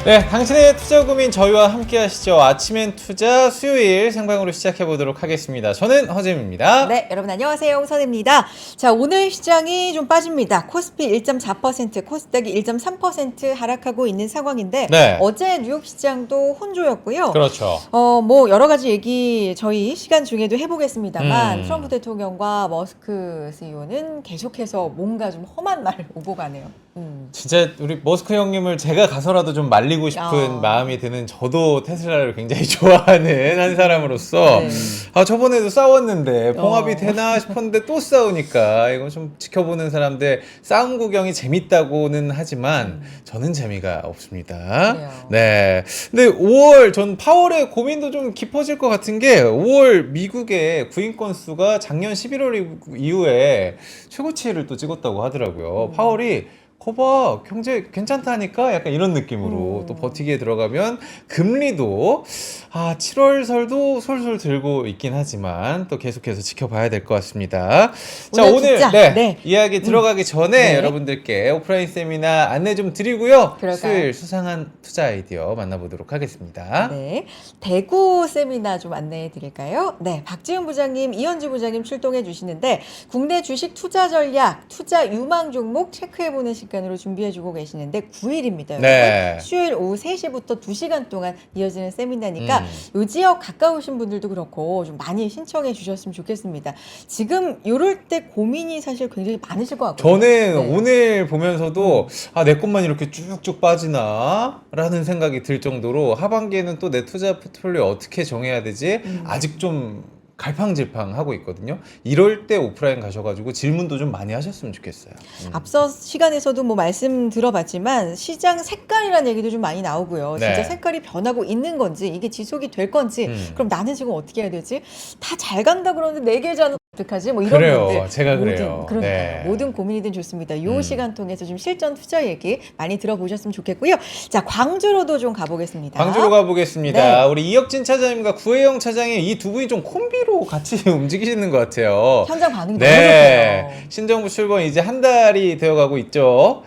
네, 당신의 투자 고민 저희와 함께 하시죠. 아침엔 투자 수요일 생방으로 시작해 보도록 하겠습니다. 저는 허재입니다. 네, 여러분 안녕하세요. 홍선입니다. 자, 오늘 시장이 좀 빠집니다. 코스피 1.4%, 코스닥이 1.3% 하락하고 있는 상황인데 네. 어제 뉴욕 시장도 혼조였고요. 그렇죠. 뭐 여러 가지 얘기 저희 시간 중에도 해보겠습니다만 트럼프 대통령과 머스크 CEO는 계속해서 뭔가 좀 험한 말 오고 가네요. 진짜 우리 머스크 형님을 제가 가서라도 좀 말리고 싶은 마음이 드는, 저도 테슬라를 굉장히 좋아하는 한 사람으로서 네. 저번에도 싸웠는데 봉합이 되나 싶었는데 또 싸우니까 이거 좀 지켜보는 사람들 싸움 구경이 재밌다고는 하지만 저는 재미가 없습니다. 그래요. 네. 근데 5월 전 파월의 고민도 좀 깊어질 것 같은 게 5월 미국의 구인 건수가 작년 11월 이후에 최고치를 또 찍었다고 하더라고요. 파월이 거봐 경제 괜찮다니까 약간 이런 느낌으로 또 버티기에 들어가면 금리도 7월설도 솔솔 들고 있긴 하지만 또 계속해서 지켜봐야 될 것 같습니다. 자, 오늘 네. 이야기 들어가기 전에 여러분들께 오프라인 세미나 안내 좀 드리고요. 그럴까요? 수요일 수상한 투자 아이디어 만나보도록 하겠습니다. 네, 대구 세미나 좀 안내해 드릴까요? 네, 박지훈 부장님, 이현주 부장님 출동해 주시는데 국내 주식 투자 전략, 투자 유망 종목 체크해 보는 시간으로 준비해 주고 계시는데 9일입니다. 네. 수요일 오후 3시부터 2시간 동안 이어지는 세미나니까 요 지역 가까우신 분들도 그렇고 좀 많이 신청해 주셨으면 좋겠습니다. 지금 요럴 때 고민이 사실 굉장히 많으실 것 같거든요. 저는 오늘 보면서도 내 것만 이렇게 쭉쭉 빠지나 라는 생각이 들 정도로 하반기에는 또 내 투자 포트폴리오 어떻게 정해야 되지? 아직 좀 갈팡질팡하고 있거든요. 이럴 때 오프라인 가셔가지고 질문도 좀 많이 하셨으면 좋겠어요. 앞서 시간에서도 뭐 말씀 들어봤지만 시장 색깔이라는 얘기도 좀 많이 나오고요. 네. 진짜 색깔이 변하고 있는 건지 이게 지속이 될 건지 그럼 나는 지금 어떻게 해야 되지? 다 잘 간다 그러는데 내 계좌는 어떡하지? 뭐 이런 그래요. 분들 제가 그래요. 그러니까 네. 모든 고민이든 좋습니다. 이 시간 통해서 좀 실전 투자 얘기 많이 들어보셨으면 좋겠고요. 자, 광주로도 좀 가보겠습니다. 광주로 가보겠습니다. 네. 우리 이혁진 차장님과 구혜영 차장이 이 두 분이 좀 콤비로 같이 움직이시는 것 같아요. 현장 반응이 네. 너무 좋고요. 신정부 출범 이제 한 달이 되어가고 있죠.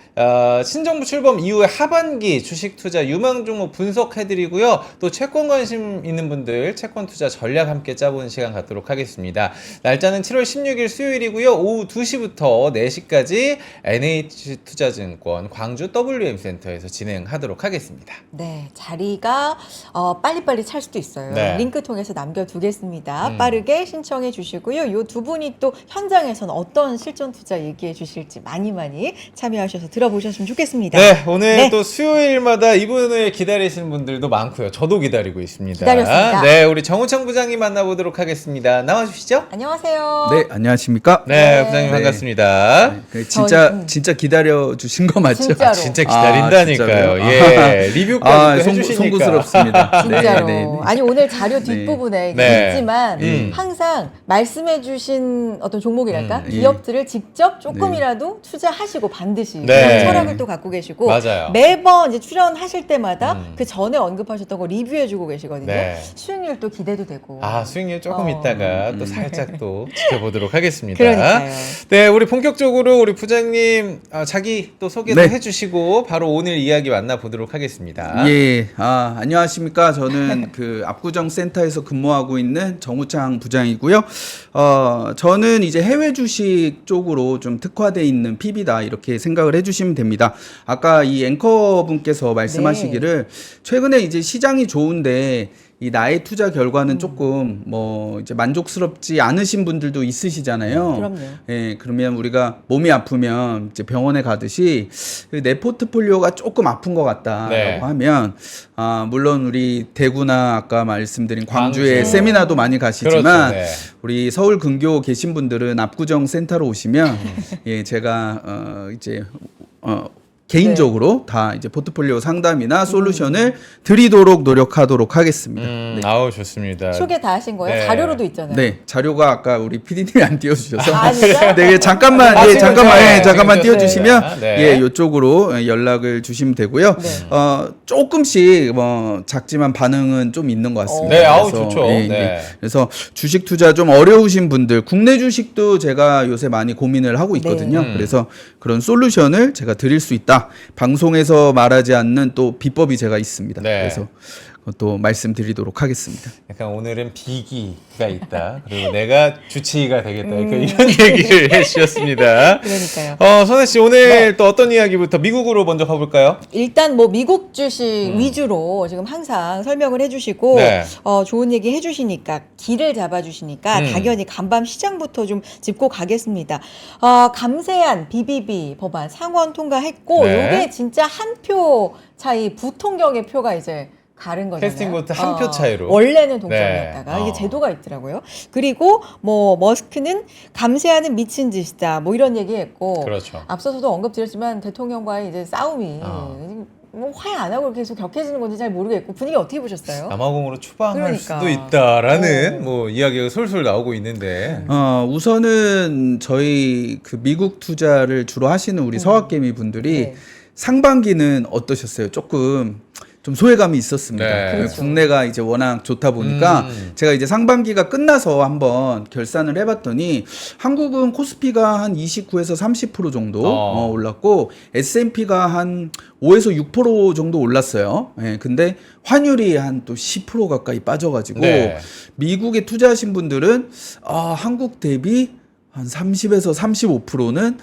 신정부 출범 이후에 하반기 주식 투자 유망 종목 분석해드리고요. 또 채권 관심 있는 분들 채권 투자 전략 함께 짜보는 시간 갖도록 하겠습니다. 날짜는 7월 16일 수요일이고요. 오후 2시부터 4시까지 NH투자증권 광주 WM센터에서 진행하도록 하겠습니다. 네, 자리가 빨리빨리 찰 수도 있어요. 네. 링크 통해서 남겨두겠습니다. 빠르게 신청해 주시고요. 이 두 분이 또 현장에서는 어떤 실전 투자 얘기해 주실지 많이 참여하셔서 들어보셨으면 좋겠습니다. 네, 오늘 네. 또 수요일마다 이분을 기다리시는 분들도 많고요. 저도 기다리고 있습니다. 기다렸습니다. 네, 우리 정우창 부장님 만나보도록 하겠습니다. 나와주시죠. 안녕하세요. 네, 안녕하십니까? 네, 네. 부장님 네. 반갑습니다. 진짜 기다려 주신 거 맞죠? 진짜로. 진짜 기다린다니까요. 진짜로요? 예, 리뷰까지 또 해주시니까. 송구스럽습니다. 진짜로. 네. 아니 오늘 자료 뒷부분에 네. 있지만 음. 항상 말씀해주신 어떤 종목이랄까 예. 기업들을 직접 조금이라도 투자하시고 반드시 네. 그런 철학을 또 갖고 계시고 맞아요. 매번 이제 출연하실 때마다 그 전에 언급하셨던 거 리뷰해주고 계시거든요. 네. 수익률 또 기대도 되고. 수익률 조금 어. 있다가 또 살짝 또 지켜보도록 하겠습니다. 그러니까요. 네, 우리 본격적으로 우리 부장님 자기 또 소개도 네. 해주시고 바로 오늘 이야기 만나보도록 하겠습니다. 예, 안녕하십니까? 저는 그 압구정 센터에서 근무하고 있는 정우창 부장이고요. 저는 이제 해외 주식 쪽으로 좀 특화돼 있는 PB다 이렇게 생각을 해주시면 됩니다. 아까 이 앵커 분께서 말씀하시기를 최근에 이제 시장이 좋은데 이 나의 투자 결과는 조금 뭐 이제 만족스럽지 않으신 분들도 있으시잖아요. 그럼요. 예, 그러면 우리가 몸이 아프면 이제 병원에 가듯이 내 포트폴리오가 조금 아픈 것 같다라고 네. 하면 물론 우리 대구나 아까 말씀드린 광주에 광주. 세미나도 많이 가시지만 그렇죠, 네. 우리 서울 근교 계신 분들은 압구정 센터로 오시면 예, 제가 이제 개인적으로 다 이제 포트폴리오 상담이나 솔루션을 드리도록 노력하도록 하겠습니다. 좋습니다. 소개 다 하신 거예요? 네. 자료로도 있잖아요. 네, 자료가 아까 우리 PD님이 안 띄워주셔서. 진짜? 네, 잠깐만, 지금 잠깐만 네. 띄워주시면, 네. 예, 요쪽으로 연락을 주시면 되고요. 네. 조금씩 작지만 반응은 좀 있는 것 같습니다. 네, 그래서, 좋죠. 예, 네. 예. 그래서 주식 투자 좀 어려우신 분들, 국내 주식도 제가 요새 많이 고민을 하고 있거든요. 네. 그래서 그런 솔루션을 제가 드릴 수 있다. 있다. 방송에서 말하지 않는 또 비법이 제가 있습니다. 네. 그래서 또 말씀드리도록 하겠습니다. 약간 오늘은 비기가 있다. 그리고 내가 주치의가 되겠다. 그러니까 이런 얘기를 해주셨습니다. 그러니까요. 선혜 씨 오늘 또 어떤 이야기부터 미국으로 먼저 가볼까요? 일단 뭐 미국 주식 위주로 지금 항상 설명을 해주시고 네. 좋은 얘기 해주시니까 길을 잡아주시니까 당연히 간밤 시장부터 좀 짚고 가겠습니다. 감세한 BBB 법안 상원 통과했고 네. 이게 진짜 한 표 차이 부통령의 표가 이제 가른 거잖아요. 캐스팅 보트 한 표 차이로. 원래는 동점이었다가 네. 이게 제도가 있더라고요. 그리고 뭐 머스크는 감세하는 미친 짓이다. 뭐 이런 얘기했고 그렇죠. 앞서서도 언급드렸지만 대통령과의 이제 싸움이 뭐 화해 안 하고 계속 격해지는 건지 잘 모르겠고 분위기 어떻게 보셨어요? 남아공으로 추방할 그러니까. 수도 있다라는 뭐 이야기가 솔솔 나오고 있는데. 우선은 저희 그 미국 투자를 주로 하시는 우리 서학개미 분들이 네. 상반기는 어떠셨어요? 조금 좀 소외감이 있었습니다. 네. 그렇죠. 국내가 이제 워낙 좋다 보니까 제가 이제 상반기가 끝나서 한번 결산을 해봤더니 한국은 코스피가 한 29에서 30% 정도 올랐고 S&P가 한 5에서 6% 정도 올랐어요. 예, 근데 환율이 한 또 10% 가까이 빠져가지고 네. 미국에 투자하신 분들은 한국 대비 한 30에서 35%는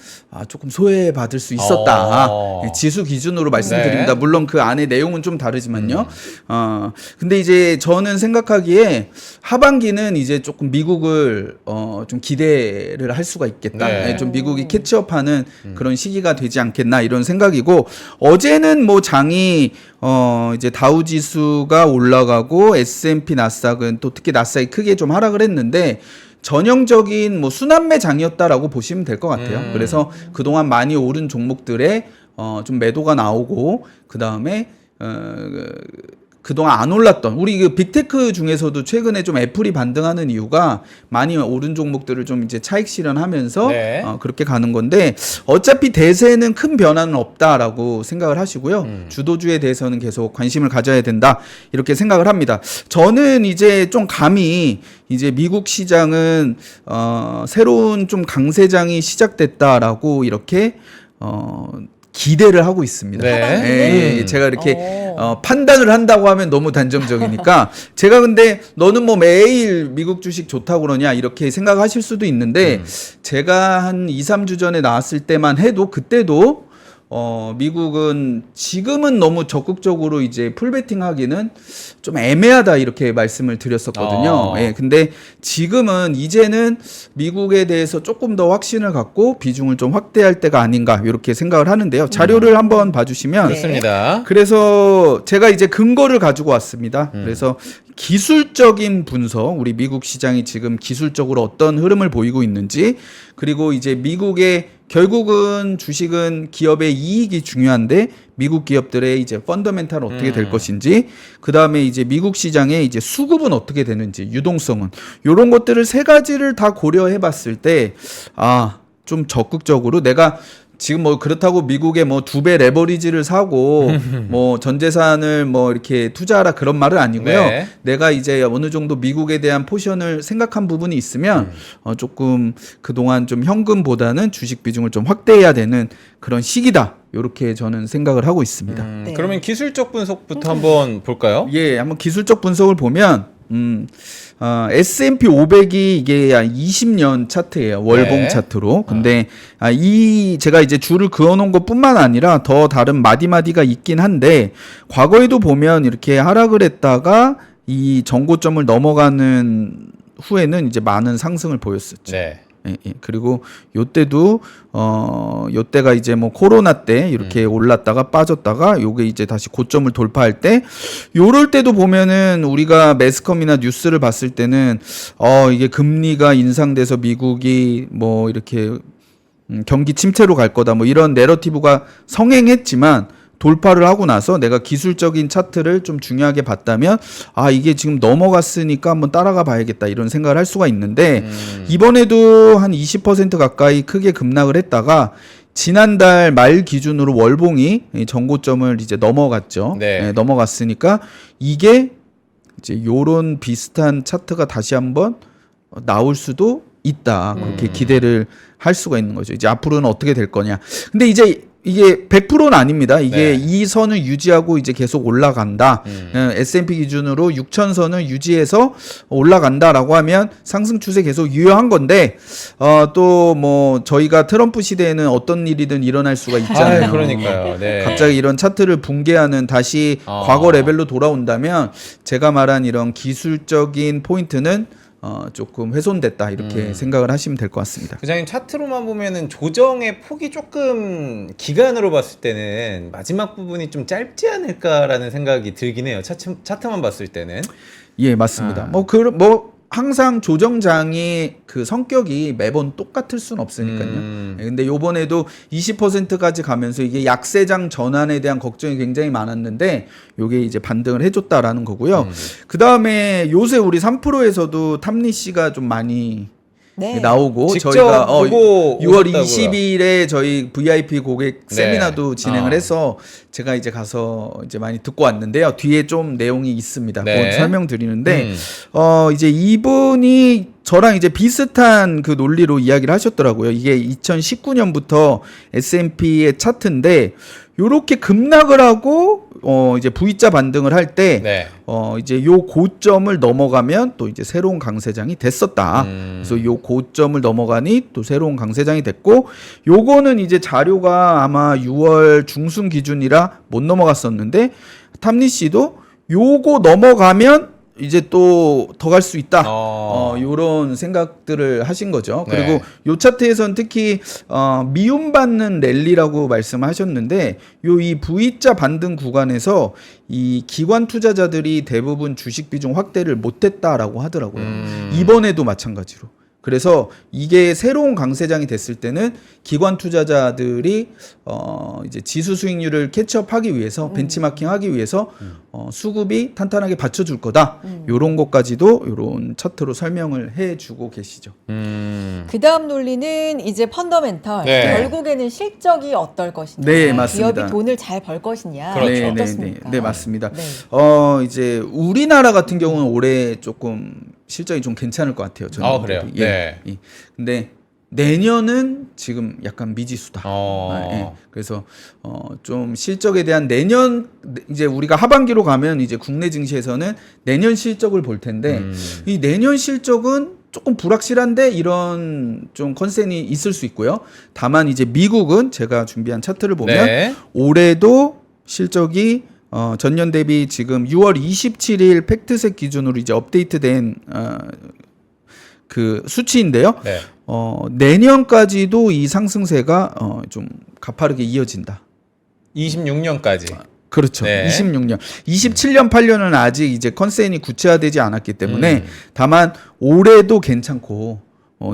조금 소외받을 수 있었다. 예, 지수 기준으로 말씀드립니다. 네. 물론 그 안에 내용은 좀 다르지만요. 근데 이제 저는 생각하기에 하반기는 이제 조금 미국을 좀 기대를 할 수가 있겠다. 네. 예, 좀 미국이 캐치업하는 그런 시기가 되지 않겠나 이런 생각이고 어제는 뭐 장이 이제 다우 지수가 올라가고 S&P 나스닥은 또 특히 나스닥이 크게 좀 하락을 했는데 전형적인 뭐 순환매 장이었다라고 보시면 될 것 같아요. 그래서 그동안 많이 오른 종목들에 좀 매도가 나오고 그다음에 그동안 안 올랐던 우리 그 빅테크 중에서도 최근에 좀 애플이 반등하는 이유가 많이 오른 종목들을 좀 이제 차익 실현하면서 네. 그렇게 가는 건데 어차피 대세는 큰 변화는 없다라고 생각을 하시고요. 주도주에 대해서는 계속 관심을 가져야 된다 이렇게 생각을 합니다. 저는 이제 좀 감히 이제 미국 시장은 새로운 좀 강세장이 시작됐다라고 이렇게 기대를 하고 있습니다. 네. 예, 제가 이렇게 판단을 한다고 하면 너무 단정적이니까 제가 근데 너는 뭐 매일 미국 주식 좋다고 그러냐 이렇게 생각하실 수도 있는데 제가 한 2, 3주 전에 나왔을 때만 해도 그때도 미국은 지금은 너무 적극적으로 이제 풀베팅 하기는 좀 애매하다 이렇게 말씀을 드렸었거든요. 예, 근데 지금은 이제는 미국에 대해서 조금 더 확신을 갖고 비중을 좀 확대할 때가 아닌가 이렇게 생각을 하는데요. 자료를 한번 봐주시면 좋습니다. 그래서 제가 이제 근거를 가지고 왔습니다. 그래서 기술적인 분석, 우리 미국 시장이 지금 기술적으로 어떤 흐름을 보이고 있는지, 그리고 이제 미국의 결국은 주식은 기업의 이익이 중요한데 미국 기업들의 이제 펀더멘탈은 어떻게 될 것인지, 그 다음에 이제 미국 시장의 이제 수급은 어떻게 되는지, 유동성은 이런 것들을 세 가지를 다 고려해봤을 때 좀 적극적으로 내가 지금 뭐 그렇다고 미국의 뭐 2배 레버리지를 사고 뭐 전 재산을 뭐 이렇게 투자하라 그런 말은 아니고요. 네. 내가 이제 어느 정도 미국에 대한 포션을 생각한 부분이 있으면 조금 그동안 좀 현금보다는 주식 비중을 좀 확대해야 되는 그런 시기다. 이렇게 저는 생각을 하고 있습니다. 네. 그러면 기술적 분석부터 한번 볼까요? 예, 한번 기술적 분석을 보면 S&P 500이 이게 한 20년 차트예요. 월봉 네. 차트로. 근데 제가 이제 줄을 그어 놓은 것뿐만 아니라 더 다른 마디마디가 있긴 한데 과거에도 보면 이렇게 하락을 했다가 이 정고점을 넘어가는 후에는 이제 많은 상승을 보였었죠. 네. 예, 예. 그리고 요때도 요때가 이제 뭐 코로나 때 이렇게 올랐다가 빠졌다가 요게 이제 다시 고점을 돌파할 때 요럴 때도 보면은 우리가 매스컴이나 뉴스를 봤을 때는 이게 금리가 인상돼서 미국이 뭐 이렇게 경기 침체로 갈 거다 뭐 이런 내러티브가 성행했지만 돌파를 하고 나서 내가 기술적인 차트를 좀 중요하게 봤다면 이게 지금 넘어갔으니까 한번 따라가 봐야겠다 이런 생각을 할 수가 있는데 이번에도 한 20% 가까이 크게 급락을 했다가 지난달 말 기준으로 월봉이 정고점을 이제 넘어갔죠. 네. 넘어갔으니까 이게 이제 요런 비슷한 차트가 다시 한번 나올 수도 있다. 그렇게 기대를 할 수가 있는 거죠. 이제 앞으로는 어떻게 될 거냐. 근데 이제 이게 100%는 아닙니다. 이게 네. 이 선을 유지하고 이제 계속 올라간다. S&P 기준으로 6,000선을 유지해서 올라간다라고 하면 상승 추세 계속 유효한 건데 또 뭐 저희가 트럼프 시대에는 어떤 일이든 일어날 수가 있잖아요. 그러니까요. 네. 갑자기 이런 차트를 붕괴하는 다시 과거 레벨로 돌아온다면 제가 말한 이런 기술적인 포인트는 조금 훼손됐다 이렇게 생각을 하시면 될 것 같습니다. 부장님 차트로만 보면은 조정의 폭이 조금 기간으로 봤을 때는 마지막 부분이 좀 짧지 않을까라는 생각이 들긴 해요. 차트만 봤을 때는. 예, 맞습니다. 뭐 항상 조정장이 그 성격이 매번 똑같을 수는 없으니까요. 예, 근데 요번에도 20%까지 가면서 이게 약세장 전환에 대한 걱정이 굉장히 많았는데 요게 이제 반등을 해줬다라는 거고요. 그 다음에 요새 우리 3프로에서도 탐리 씨가 좀 많이 네. 나오고 직접 저희가 보고 6월 오셨다고요. 20일에 저희 VIP 고객 네. 세미나도 진행을 해서 제가 이제 가서 이제 많이 듣고 왔는데요. 뒤에 좀 내용이 있습니다. 네. 그건 설명드리는데 이제 이분이 저랑 이제 비슷한 그 논리로 이야기를 하셨더라고요. 이게 2019년부터 S&P의 차트인데 요렇게 급락을 하고 이제 V자 반등을 할 때 네. 이제 요 고점을 넘어가면 또 이제 새로운 강세장이 됐었다. 그래서 요 고점을 넘어가니 또 새로운 강세장이 됐고 요거는 이제 자료가 아마 6월 중순 기준이라 못 넘어갔었는데 탐리 씨도 요거 넘어가면 이제 또 더 갈 수 있다. 요런 생각들을 하신 거죠. 네. 그리고 요 차트에서는 특히 미움받는 랠리라고 말씀하셨는데 요 이 V자 반등 구간에서 이 기관 투자자들이 대부분 주식 비중 확대를 못했다라고 하더라고요. 이번에도 마찬가지로. 그래서 이게 새로운 강세장이 됐을 때는 기관 투자자들이 이제 지수 수익률을 캐치업하기 위해서 벤치마킹하기 위해서 수급이 탄탄하게 받쳐줄 거다. 요런 것까지도 요런 차트로 설명을 해주고 계시죠. 그 다음 논리는 이제 펀더멘털. 네. 결국에는 실적이 어떨 것이냐. 네, 맞습니다. 기업이 돈을 잘 벌 것이냐. 그렇죠. 어떻습니까? 네, 맞습니다. 네. 이제 우리나라 같은 경우는 올해 조금 실적이 좀 괜찮을 것 같아요. 저는. 그래요? 예. 네. 예. 근데 내년은 지금 약간 미지수다. 예. 그래서 좀 실적에 대한 내년 이제 우리가 하반기로 가면 이제 국내 증시에서는 내년 실적을 볼 텐데 이 내년 실적은 조금 불확실한데 이런 좀 컨센이 있을 수 있고요. 다만 이제 미국은 제가 준비한 차트를 보면 네. 올해도 실적이 전년 대비 지금 6월 27일 팩트셋 기준으로 이제 업데이트된 그 수치인데요. 네. 내년까지도 이 상승세가 좀 가파르게 이어진다. 26년까지. 그렇죠. 네. 26년. 27년, 8년은 아직 이제 컨센이 구체화되지 않았기 때문에 다만 올해도 괜찮고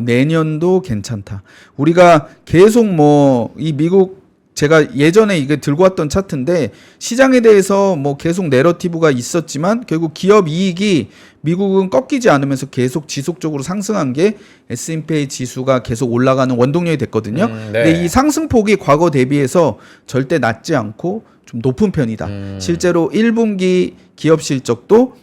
내년도 괜찮다. 우리가 계속 뭐 이 미국 제가 예전에 이게 들고 왔던 차트인데 시장에 대해서 뭐 계속 내러티브가 있었지만 결국 기업 이익이 미국은 꺾이지 않으면서 계속 지속적으로 상승한 게 S&P 지수가 계속 올라가는 원동력이 됐거든요. 네. 근데 이 상승폭이 과거 대비해서 절대 낮지 않고 좀 높은 편이다. 실제로 1분기 기업 실적도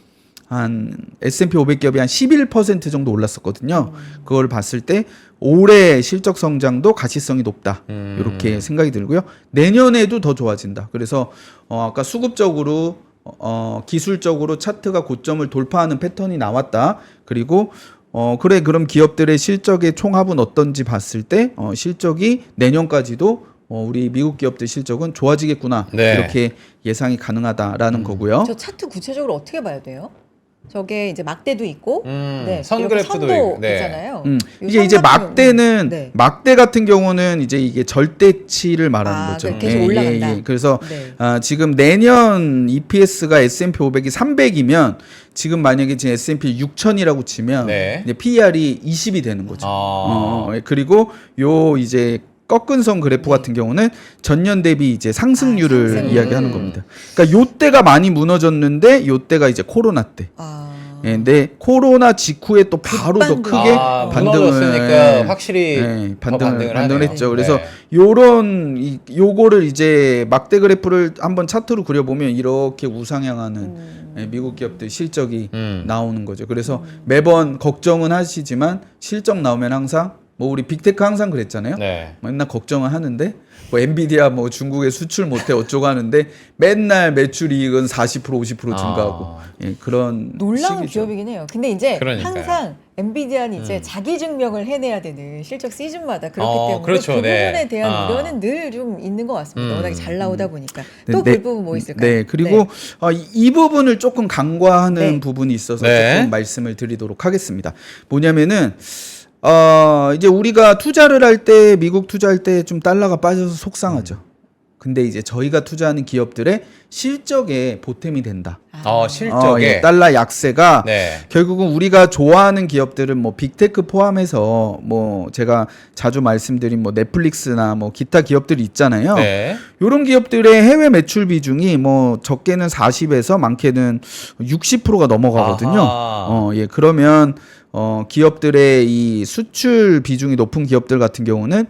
한 S&P 500기업이 한 11% 정도 올랐었거든요. 그걸 봤을 때 올해 실적 성장도 가시성이 높다. 이렇게 생각이 들고요. 내년에도 더 좋아진다. 그래서 아까 수급적으로 기술적으로 차트가 고점을 돌파하는 패턴이 나왔다. 그리고 그래 그럼 기업들의 실적의 총합은 어떤지 봤을 때 실적이 내년까지도 우리 미국 기업들 실적은 좋아지겠구나. 네. 이렇게 예상이 가능하다라는 거고요. 저 차트 구체적으로 어떻게 봐야 돼요? 저게 이제 막대도 있고, 네, 선 이렇게 그래프도 선도 있고, 네. 있잖아요. 이게 이제 막대는 네. 막대 같은 경우는 이제 이게 절대치를 말하는 거죠. 네, 계속 올라간다. 그래서 네. 지금 내년 EPS가 S&P 500이 300이면 지금 만약에 지금 S&P 6000이라고 치면 네. 이제 PER이 20이 되는 거죠. 그리고 요 이제 꺾은 선 그래프 같은 경우는 전년 대비 이제 상승률을 상승. 이야기하는 겁니다. 그러니까 요 때가 많이 무너졌는데 요 때가 이제 코로나 때. 예, 근데 코로나 직후에 또 바로 더 급반등. 크게 무너졌으니까 확실히 반등을 하네요. 했죠. 그래서 네. 요런 요거를 이제 막대 그래프를 한번 차트로 그려보면 이렇게 우상향하는 미국 기업들 실적이 나오는 거죠. 그래서 매번 걱정은 하시지만 실적 나오면 항상 뭐 우리 빅테크 항상 그랬잖아요. 네. 맨날 걱정을 하는데 뭐 엔비디아 뭐 중국에 수출 못해 어쩌고 하는데 맨날 매출 이익은 40% 50% 증가하고 예, 그런 놀라운 시기죠. 기업이긴 해요. 근데 이제 그러니까요. 항상 엔비디아는 이제 자기 증명을 해내야 되는 실적 시즌마다 그렇기 어, 때문에 그렇죠. 그 네. 부분에 대한 아. 우려는 늘 좀 있는 것 같습니다. 워낙에 잘 나오다 보니까. 네, 또 네. 그 부분 뭐 있을까요? 네, 그리고 이 부분을 조금 간과하는 네. 부분이 있어서 네. 조금 말씀을 드리도록 하겠습니다. 뭐냐면은 이제 우리가 투자를 할 때 미국 투자할 때 좀 달러가 빠져서 속상하죠. 근데 이제 저희가 투자하는 기업들의 실적에 보탬이 된다. 실적에. 예, 달러 약세가 네. 결국은 우리가 좋아하는 기업들은 뭐 빅테크 포함해서 뭐 제가 자주 말씀드린 뭐 넷플릭스나 뭐 기타 기업들이 있잖아요. 네. 이런 기업들의 해외 매출 비중이 뭐 적게는 40에서 많게는 60%가 넘어가거든요. 아하. 예, 그러면 기업들의 이 수출 비중이 높은 기업들 같은 경우는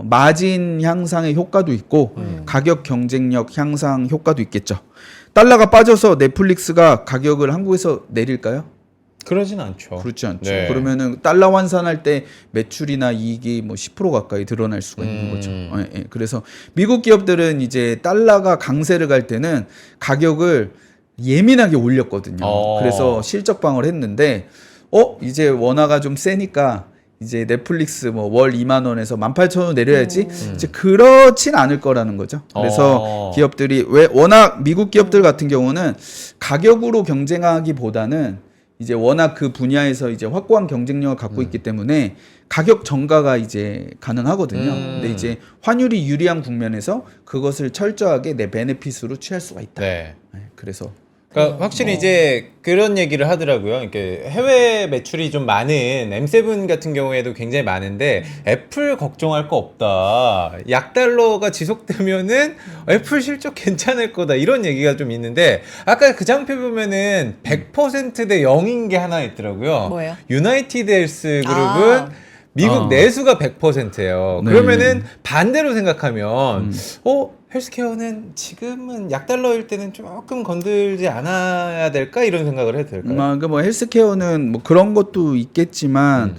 마진 향상의 효과도 있고 가격 경쟁력 향상 효과도 있겠죠. 달러가 빠져서 넷플릭스가 가격을 한국에서 내릴까요? 그러진 않죠. 그렇지 않죠. 네. 그러면은 달러 환산할 때 매출이나 이익이 뭐 10% 가까이 드러날 수가 있는 거죠. 예. 그래서 미국 기업들은 이제 달러가 강세를 갈 때는 가격을 예민하게 올렸거든요. 그래서 실적 방어를 했는데 이제 원화가 좀 세니까 이제 넷플릭스 뭐 월 2만 원에서 18,000원 내려야지 이제 그렇진 않을 거라는 거죠. 그래서 기업들이 왜 워낙 미국 기업들 같은 경우는 가격으로 경쟁하기보다는 이제 워낙 그 분야에서 이제 확고한 경쟁력을 갖고 있기 때문에 가격 정가가 이제 가능하거든요. 근데 이제 환율이 유리한 국면에서 그것을 철저하게 내 베네핏으로 취할 수가 있다. 네. 그래서 그러니까 확실히 이제 그런 얘기를 하더라고요. 이렇게 해외 매출이 좀 많은 M7 같은 경우에도 굉장히 많은데 애플 걱정할 거 없다. 약달러가 지속되면은 애플 실적 괜찮을 거다. 이런 얘기가 좀 있는데 아까 그 장표 보면은 100%대 0인 게 하나 있더라고요. 뭐예요? 유나이티드 헬스 그룹은 미국 내수가 100%예요. 네. 그러면은 반대로 생각하면 헬스케어는 지금은 약달러일 때는 조금 건들지 않아야 될까 이런 생각을 해도 될까요? 뭐 헬스케어는 뭐 그런 것도 있겠지만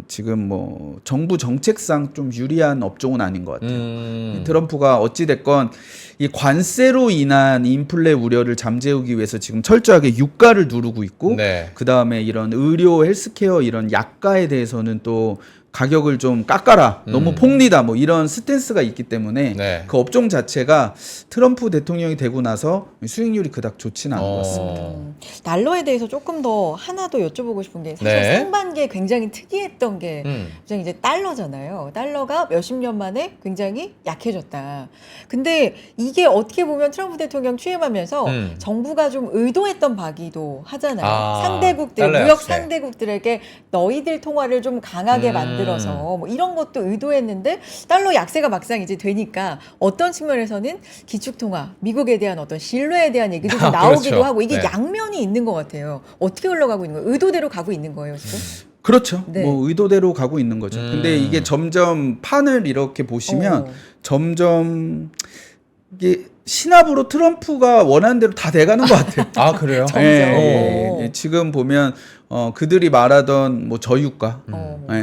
지금 뭐 정부 정책상 좀 유리한 업종은 아닌 것 같아요. 트럼프가 어찌 됐건 이 관세로 인한 인플레 우려를 잠재우기 위해서 지금 철저하게 유가를 누르고 있고 네. 그 다음에 이런 의료 헬스케어 이런 약가에 대해서는 또 가격을 좀 깎아라. 너무 폭리다. 뭐 이런 스탠스가 있기 때문에 네. 그 업종 자체가 트럼프 대통령이 되고 나서 수익률이 그닥 좋지는 않은 것 같습니다. 달러에 대해서 조금 더 하나 더 여쭤보고 싶은 게 사실 네. 상반기에 굉장히 특이했던 게 굉장히 이제 달러잖아요. 달러가 몇십 년 만에 굉장히 약해졌다. 근데 이게 어떻게 보면 트럼프 대통령 취임하면서 정부가 좀 의도했던 바기도 하잖아요. 상대국들, 달러 무역 약세. 상대국들에게 너희들 통화를 좀 강하게 만들어서 뭐 이런 것도 의도했는데 달러 약세가 막상 이제 되니까 어떤 측면에서는 기축통화, 미국에 대한 어떤 신뢰에 대한 얘기도 좀 나오기도 그렇죠. 하고 이게 네. 양면이 있는 것 같아요. 어떻게 흘러가고 있는 거예요? 의도대로 가고 있는 거예요, 지금? 그렇죠. 네. 뭐 의도대로 가고 있는 거죠. 근데 이게 점점 판을 이렇게 보시면 점점 이게 신압으로 트럼프가 원하는 대로 다 돼가는 것 같아요. 아 그래요? 점점. 예, 지금 보면 그들이 말하던 뭐 저유가,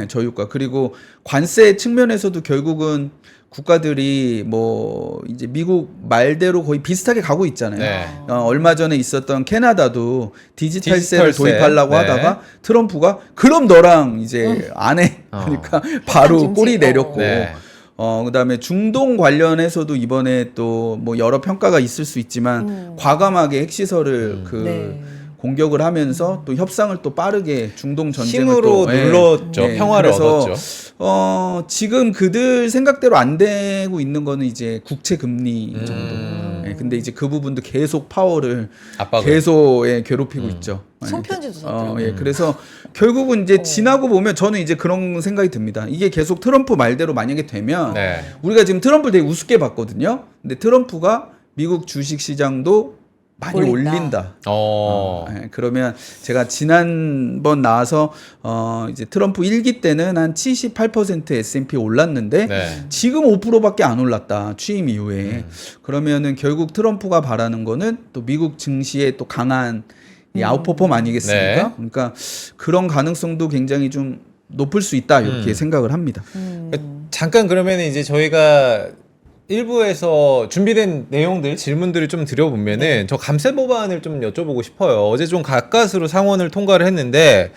저유가 그리고 관세 측면에서도 결국은 국가들이 뭐 이제 미국 말대로 거의 비슷하게 가고 있잖아요. 네. 얼마 전에 있었던 캐나다도 디지털세를 디지털세. 도입하려고 네. 하다가 트럼프가 그럼 너랑 이제 안 해. 그러니까 바로 중지. 꼬리 내렸고. 네. 그다음에 중동 관련해서도 이번에 또 뭐 여러 평가가 있을 수 있지만 과감하게 핵시설을 네. 공격을 하면서 또 협상을 또 빠르게 중동 전쟁을 힘으로 또 눌렀죠. 평화를 그래서, 얻었죠. 지금 그들 생각대로 안 되고 있는 거는 이제 국채 금리 정도. 근데 이제 그 부분도 계속 파워를 압박을. 계속 괴롭히고 있죠. 손편지도 썼더라고요. 그래서 결국은 이제 지나고 보면 저는 이제 그런 생각이 듭니다. 이게 계속 트럼프 말대로 만약에 되면 네. 우리가 지금 트럼프를 되게 우습게 봤거든요. 근데 트럼프가 미국 주식 시장도 많이 올린다. 그러면 제가 지난번 나와서 이제 트럼프 1기 때는 한 78% S&P 올랐는데 네. 지금 5%밖에 안 올랐다. 취임 이후에. 그러면은 결국 트럼프가 바라는 거는 또 미국 증시에 또 강한 이 아웃퍼폼 아니겠습니까? 네. 그러니까 그런 가능성도 굉장히 좀 높을 수 있다 이렇게 생각을 합니다. 잠깐 그러면 이제 저희가 일부에서 준비된 내용들 질문들을 좀 드려보면은 저 감세 법안을 좀 여쭤보고 싶어요. 어제 좀 가까스로 상원을 통과를 했는데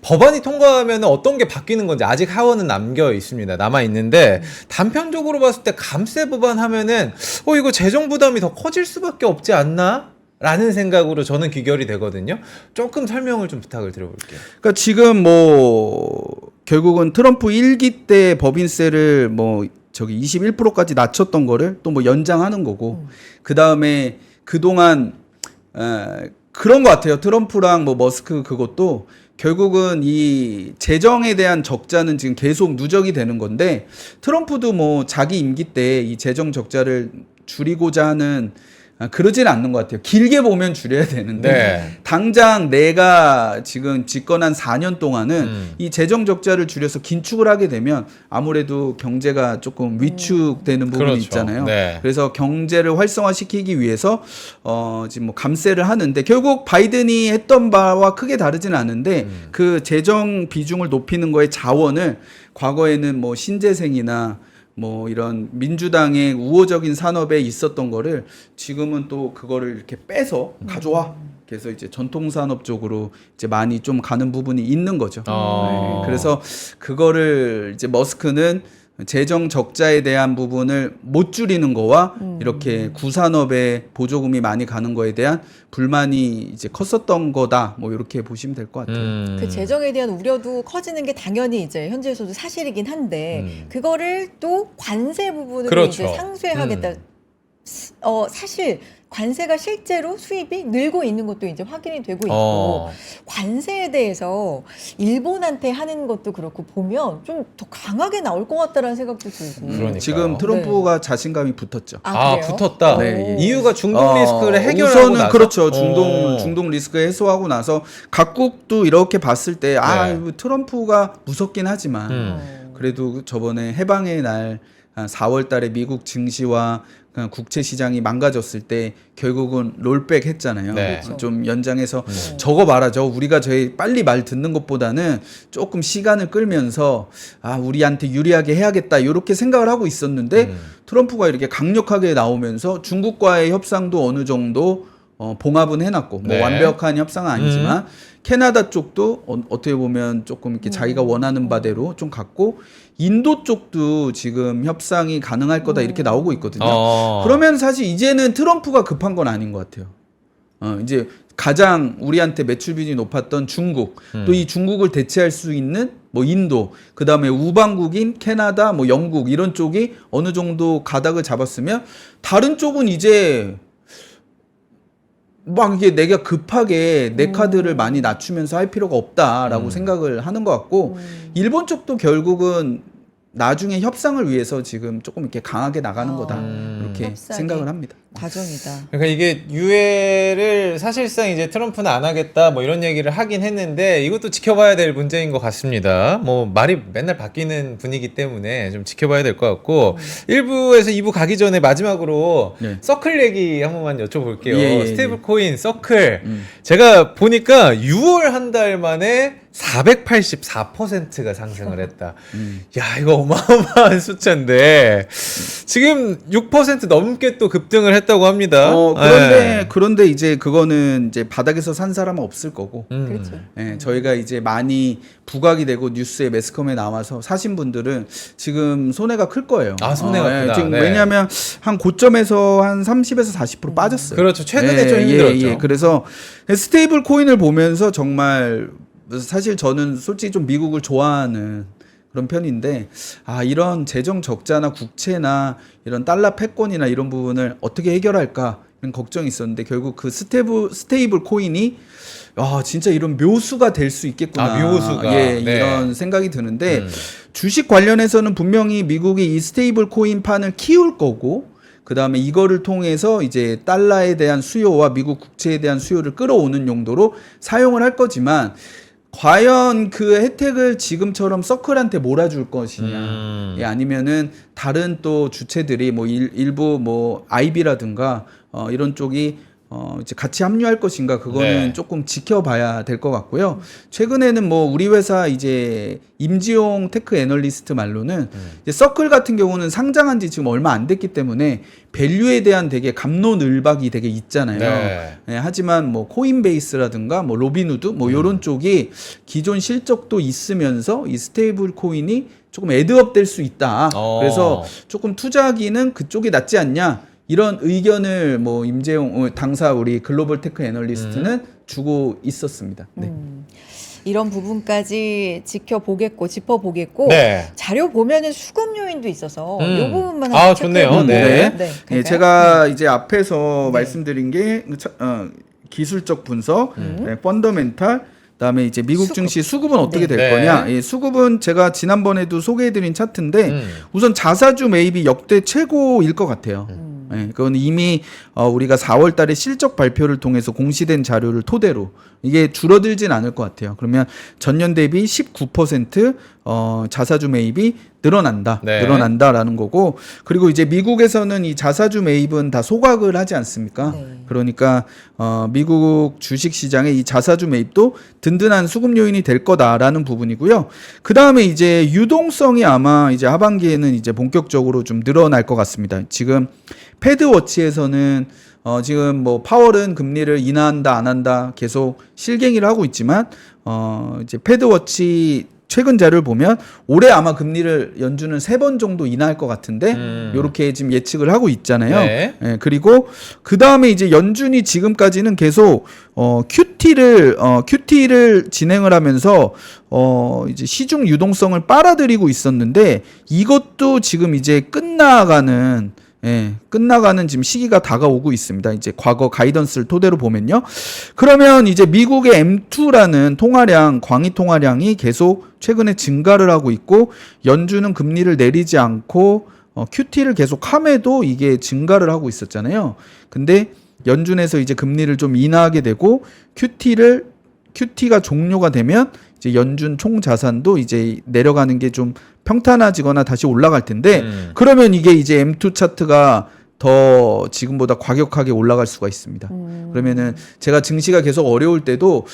법안이 통과하면 어떤 게 바뀌는 건지 아직 하원은 남겨 있습니다. 남아 있는데 단편적으로 봤을 때 감세 법안 하면은 이거 재정 부담이 더 커질 수밖에 없지 않나? 라는 생각으로 저는 귀결이 되거든요. 조금 설명을 좀 부탁을 드려볼게요. 그러니까 지금 뭐 결국은 트럼프 1기 때 법인세를 뭐 저기 21%까지 낮췄던 거를 또 뭐 연장하는 거고 그 다음에 그동안 그런 것 같아요. 트럼프랑 뭐 머스크 그것도 결국은 이 재정에 대한 적자는 지금 계속 누적이 되는 건데 트럼프도 뭐 자기 임기 때 이 재정 적자를 줄이고자 하는 그러지는 않는 것 같아요. 길게 보면 줄여야 되는데 네. 당장 내가 지금 집권한 4년 동안은 이 재정 적자를 줄여서 긴축을 하게 되면 아무래도 경제가 조금 위축되는 부분이 그렇죠. 있잖아요. 네. 그래서 경제를 활성화시키기 위해서 지금 뭐 감세를 하는데 결국 바이든이 했던 바와 크게 다르지는 않은데 그 재정 비중을 높이는 거에 자원을 과거에는 뭐 신재생이나 뭐 이런 민주당의 우호적인 산업에 있었던 거를 지금은 또 그거를 이렇게 빼서 가져와. 그래서 이제 전통 산업 쪽으로 이제 많이 좀 가는 부분이 있는 거죠. 네. 그래서 그거를 이제 머스크는 재정 적자에 대한 부분을 못 줄이는 거와 이렇게 구산업에 보조금이 많이 가는 거에 대한 불만이 이제 컸었던 거다. 뭐 이렇게 보시면 될 것 같아요. 그 재정에 대한 우려도 커지는 게 당연히 이제 현재에서도 사실이긴 한데 그거를 또 관세 부분으로 그렇죠. 이제 상쇄하겠다. 사실 관세가 실제로 수입이 늘고 있는 것도 이제 확인이 되고 있고 관세에 대해서 일본한테 하는 것도 그렇고 보면 좀 더 강하게 나올 것 같다라는 생각도 들고. 그러니까요. 지금 트럼프가 자신감이 붙었죠. 그래요? 붙었다. 네, 예. 이유가 중동 리스크를 해결하고 우선은 나서 그렇죠. 중동 리스크 해소하고 나서 각국도 이렇게 봤을 때 네. 트럼프가 무섭긴 하지만 그래도 저번에 해방의 날 4월 달에 미국 증시와 국채 시장이 망가졌을 때 결국은 롤백 했잖아요. 네. 좀 연장해서 저거 말하죠. 우리가 저희 빨리 말 듣는 것보다는 조금 시간을 끌면서 우리한테 유리하게 해야겠다 이렇게 생각을 하고 있었는데 트럼프가 이렇게 강력하게 나오면서 중국과의 협상도 어느 정도 봉합은 해놨고 네. 뭐 완벽한 협상은 아니지만 캐나다 쪽도 어떻게 보면 조금 이렇게 자기가 원하는 바대로 좀 갔고 인도 쪽도 지금 협상이 가능할 거다 이렇게 나오고 있거든요. 그러면 사실 이제는 트럼프가 급한 건 아닌 것 같아요. 이제 가장 우리한테 매출 비중이 높았던 중국, 또 이 중국을 대체할 수 있는 뭐 인도, 그 다음에 우방국인 캐나다, 뭐 영국 이런 쪽이 어느 정도 가닥을 잡았으면 다른 쪽은 이제 막 이게 내가 급하게 내 카드를 많이 낮추면서 할 필요가 없다라고 생각을 하는 것 같고 일본 쪽도 결국은 나중에 협상을 위해서 지금 조금 이렇게 강하게 나가는 거다 이렇게 협상이 생각을 합니다. 과정이다. 그러니까 이게 유예를 사실상 이제 트럼프는 안 하겠다 뭐 이런 얘기를 하긴 했는데 이것도 지켜봐야 될 문제인 것 같습니다. 뭐 말이 맨날 바뀌는 분위기 때문에 좀 지켜봐야 될 것 같고 1부에서 2부 가기 전에 마지막으로 네. 서클 얘기 한 번만 여쭤볼게요. 예. 스테이블 코인 서클 제가 보니까 6월 한 달 만에 484%가 상승을 했다. 야, 이거 어마어마한 숫자인데 지금 6% 넘게 또 급등을 했다고 합니다. 그런데 이제 그거는 이제 바닥에서 산 사람은 없을 거고. 그렇죠. 저희가 이제 많이 부각이 되고 뉴스에 매스컴에 나와서 사신 분들은 지금 손해가 클 거예요. 손해가 크다. 지금 네. 왜냐하면 한 고점에서 한 30에서 40% 빠졌어요. 그렇죠. 최근에 좀 힘들었죠. 그래서 스테이블 코인을 보면서 정말 사실 저는 솔직히 좀 미국을 좋아하는 그런 편인데 이런 재정 적자나 국채나 이런 달러 패권이나 이런 부분을 어떻게 해결할까 이런 걱정이 있었는데 결국 그 스테이블 코인이 진짜 이런 묘수가 될 수 있겠구나. 묘수가. 네. 이런 생각이 드는데 주식 관련해서는 분명히 미국이 이 스테이블 코인 판을 키울 거고 그 다음에 이거를 통해서 이제 달러에 대한 수요와 미국 국채에 대한 수요를 끌어오는 용도로 사용을 할 거지만 과연 그 혜택을 지금처럼 서클한테 몰아줄 것이냐, 아니면은 다른 또 주체들이 뭐 일부 뭐 IB라든가 이런 쪽이 이제 같이 합류할 것인가 그거는 네. 조금 지켜봐야 될 것 같고요. 최근에는 뭐 우리 회사 이제 임지용 테크 애널리스트 말로는 이제 서클 같은 경우는 상장한 지 지금 얼마 안 됐기 때문에 밸류에 대한 되게 갑론을박이 되게 있잖아요. 네. 네, 하지만 뭐 코인베이스라든가 뭐 로빈후드 뭐 요런 쪽이 기존 실적도 있으면서 이 스테이블 코인이 조금 애드업 될 수 있다. 그래서 조금 투자하기는 그쪽이 낫지 않냐. 이런 의견을 뭐 임재용 당사 우리 글로벌 테크 애널리스트는 주고 있었습니다. 네. 이런 부분까지 지켜보겠고 짚어보겠고 네. 자료 보면은 수급 요인도 있어서 이 부분만 아, 한번 좋네요. 체크해보고. 네. 네, 될까요? 제가 이제 앞에서 말씀드린 게 기술적 분석, 펀더멘탈, 그다음에 이제 미국 수급. 증시 수급은 어떻게 될 네. 거냐? 이 수급은 제가 지난번에도 소개해드린 차트인데 우선 자사주 매입이 역대 최고일 것 같아요. 네, 그건 이미 우리가 4월달에 실적 발표를 통해서 공시된 자료를 토대로 이게 줄어들진 않을 것 같아요. 그러면 전년 대비 19% 자사주 매입이 늘어난다, 네. 늘어난다라는 거고, 그리고 이제 미국에서는 이 자사주 매입은 다 소각을 하지 않습니까? 네. 그러니까 미국 주식 시장의 이 자사주 매입도 든든한 수급 요인이 될 거다라는 부분이고요. 그 다음에 이제 유동성이 아마 이제 하반기에는 이제 본격적으로 좀 늘어날 것 같습니다. 지금 패드워치에서는 지금 뭐 파월은 금리를 인하한다 안 한다 계속 실갱이를 하고 있지만 이제 패드워치 최근 자료를 보면 올해 아마 금리를 연준은 3번 정도 인하할 것 같은데 요렇게 지금 예측을 하고 있잖아요. 네. 예, 그리고 그 다음에 이제 연준이 지금까지는 계속 QT를 진행을 하면서 이제 시중 유동성을 빨아들이고 있었는데 이것도 지금 이제 끝나가는 지금 시기가 다가오고 있습니다. 이제 과거 가이던스를 토대로 보면요. 그러면 이제 미국의 M2라는 통화량, 광의 통화량이 계속 최근에 증가를 하고 있고 연준은 금리를 내리지 않고 QT를 계속 함에도 이게 증가를 하고 있었잖아요. 근데 연준에서 이제 금리를 좀 인하하게 되고 QT가 종료가 되면 이제 연준 총 자산도 이제 내려가는 게 좀 평탄해지거나 다시 올라갈 텐데 그러면 이게 이제 M2 차트가 더 지금보다 과격하게 올라갈 수가 있습니다. 그러면은 제가 증시가 계속 어려울 때도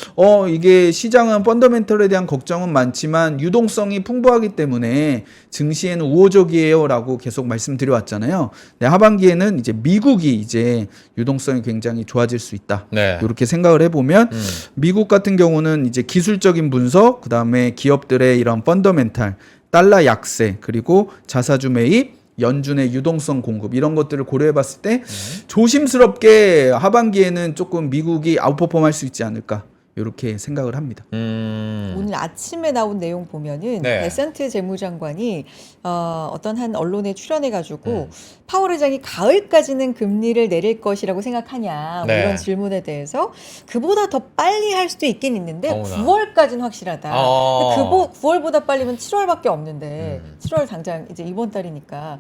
이게 시장은 펀더멘털에 대한 걱정은 많지만 유동성이 풍부하기 때문에 증시에는 우호적이에요라고 계속 말씀드려 왔잖아요. 네, 하반기에는 이제 미국이 이제 유동성이 굉장히 좋아질 수 있다. 네. 이렇게 생각을 해보면 미국 같은 경우는 이제 기술적인 분석, 그 다음에 기업들의 이런 펀더멘탈, 달러 약세, 그리고 자사주 매입, 연준의 유동성 공급 이런 것들을 고려해 봤을 때 조심스럽게 하반기에는 조금 미국이 아웃퍼폼 할 수 있지 않을까 이렇게 생각을 합니다. 오늘 아침에 나온 내용 보면은 네. 베산트 재무장관이 어떤 한 언론에 출연해가지고 파월 의장이 가을까지는 금리를 내릴 것이라고 생각하냐 뭐 네. 이런 질문에 대해서 그보다 더 빨리 할 수도 있긴 있는데 어머나. 9월까지는 확실하다. 어. 근데 9월보다 빨리면 7월밖에 없는데 7월 당장 이제 이번 달이니까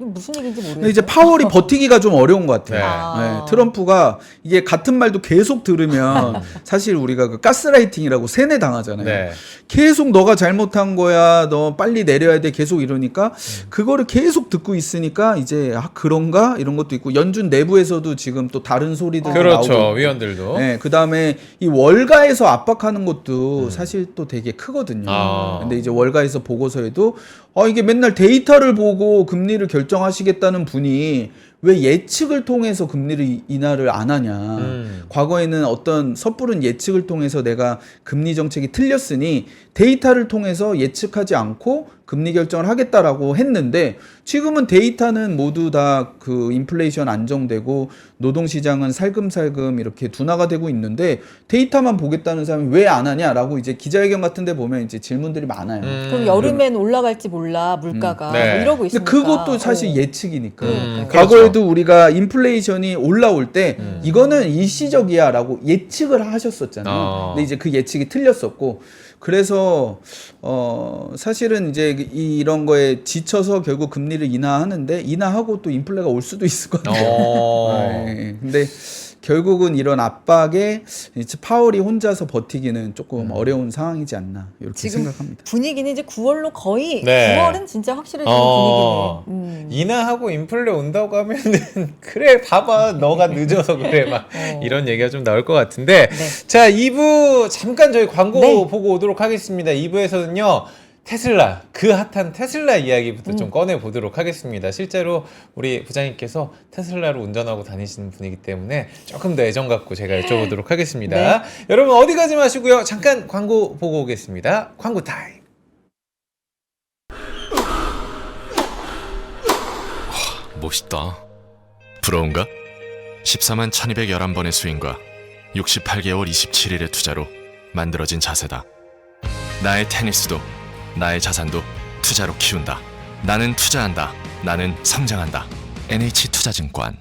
이거 무슨 얘기인지 모르겠어요. 근데 이제 파월이 버티기가 좀 어려운 것 같아요. 네. 아. 네, 트럼프가 이게 같은 말도 계속 들으면 사실 우리가 그 가스라이팅이라고 세뇌 당하잖아요. 네. 계속 너가 잘못한 거야, 너 빨리 내려야 돼, 계속 이러니까 그거를 계속 듣고 있으니까 이제 그런가 이런 것도 있고 연준 내부에서도 지금 또 다른 소리들 그렇죠. 나오고. 위원들도. 네, 그 다음에 이 월가에서 압박하는 것도 사실 또 되게 크거든요. 아. 근데 이제 월가에서 보고서에도 이게 맨날 데이터를 보고 금리를 결정하시겠다는 분이 왜 예측을 통해서 금리를 인하를 안 하냐. 과거에는 어떤 섣부른 예측을 통해서 내가 금리 정책이 틀렸으니 데이터를 통해서 예측하지 않고 금리 결정을 하겠다라고 했는데 지금은 데이터는 모두 다 그 인플레이션 안정되고 노동시장은 살금살금 이렇게 둔화가 되고 있는데 데이터만 보겠다는 사람이 왜 안 하냐라고 이제 기자회견 같은 데 보면 이제 질문들이 많아요. 그럼 여름엔 올라갈지 몰라 물가가 네. 뭐 이러고 근데 있으니까. 그것도 사실 예측이니까. 그러니까요. 과거에도 우리가 인플레이션이 올라올 때 이거는 일시적이야라고 예측을 하셨었잖아요. 근데 이제 그 예측이 틀렸었고 그래서 사실은 이제 이런 거에 지쳐서 결국 금리를 인하하는데 인하하고 또 인플레가 올 수도 있을 것 같아요. 네. 근데 결국은 이런 압박에 이제 파월이 혼자서 버티기는 조금 어려운 상황이지 않나 이렇게 지금 생각합니다. 분위기는 이제 9월로 거의 네. 9월은 진짜 확실해지는 분위기네요. 인하하고 인플레 온다고 하면은 그래 봐봐 너가 늦어서 그래 막 이런 얘기가 좀 나올 것 같은데 네. 자 2부 잠깐 저희 광고 네. 보고 오도록 하겠습니다. 2부에서는요 테슬라 그 핫한 테슬라 이야기부터 좀 꺼내 보도록 하겠습니다. 실제로 우리 부장님께서 테슬라를 운전하고 다니시는 분이기 때문에 조금 더 애정 갖고 제가 여쭤보도록 하겠습니다. 네. 여러분 어디 가지 마시고요. 잠깐 광고 보고 오겠습니다. 광고 타임. 멋있다. 부러운가? 14만 1211번의 스윙과 68개월 27일의 투자로 만들어진 자세다. 나의 테니스도 나의 자산도 투자로 키운다. 나는 투자한다. 나는 성장한다. NH투자증권.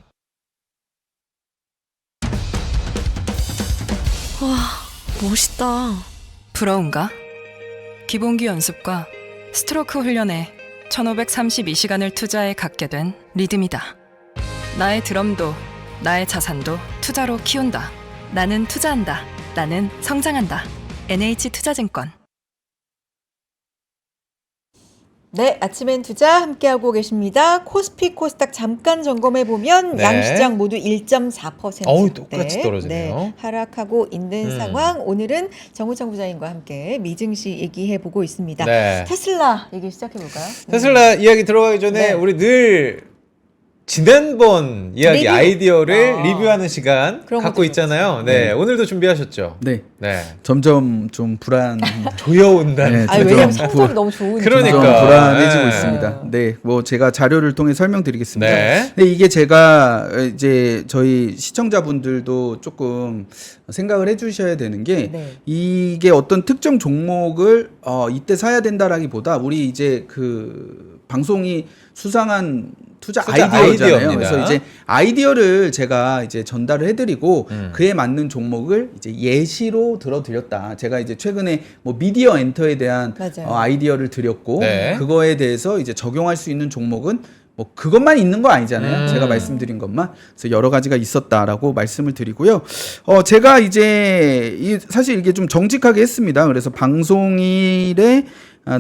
와, 멋있다. 부러운가? 기본기 연습과 스트로크 훈련에 1532시간을 투자해 갖게 된 리듬이다. 나의 드럼도 나의 자산도 투자로 키운다. 나는 투자한다. 나는 성장한다. NH투자증권. 네, 아침엔 투자 함께하고 계십니다. 코스피 코스닥 잠깐 점검해 보면 네. 양시장 모두 1.4%. 어우, 똑같이 떨어지네요. 네, 하락하고 있는 상황. 오늘은 정우창 부장님과 함께 미증시 얘기해 보고 있습니다. 네. 테슬라 얘기 시작해 볼까요? 테슬라 이야기 들어가기 전에 네. 우리 늘 지난번 이야기 리뷰. 아이디어를 아. 리뷰하는 시간 그런 갖고 것도 있잖아요. 네, 오늘도 준비하셨죠? 네, 네. 점점 좀 불안. 조여온다는. 네, 아니, 좀 왜냐면 부- 성적이 너무 좋으니까. 그러니까. 좀 불안해지고 네. 있습니다. 네, 뭐 제가 자료를 통해 설명드리겠습니다. 네. 근데 이게 제가 이제 저희 시청자분들도 조금 생각을 해주셔야 되는 게 네. 이게 어떤 특정 종목을 이때 사야 된다라기보다 우리 이제 그 방송이 수상한 투자 아이디어잖아요. 아이디어입니다. 그래서 이제 아이디어를 제가 이제 전달을 해드리고 그에 맞는 종목을 이제 예시로 들어드렸다. 제가 이제 최근에 뭐 미디어 엔터에 대한 맞아요. 아이디어를 드렸고 네. 그거에 대해서 이제 적용할 수 있는 종목은 뭐 그것만 있는 거 아니잖아요. 제가 말씀드린 것만. 그래서 여러 가지가 있었다라고 말씀을 드리고요. 제가 이제 사실 이게 좀 정직하게 했습니다. 그래서 방송일에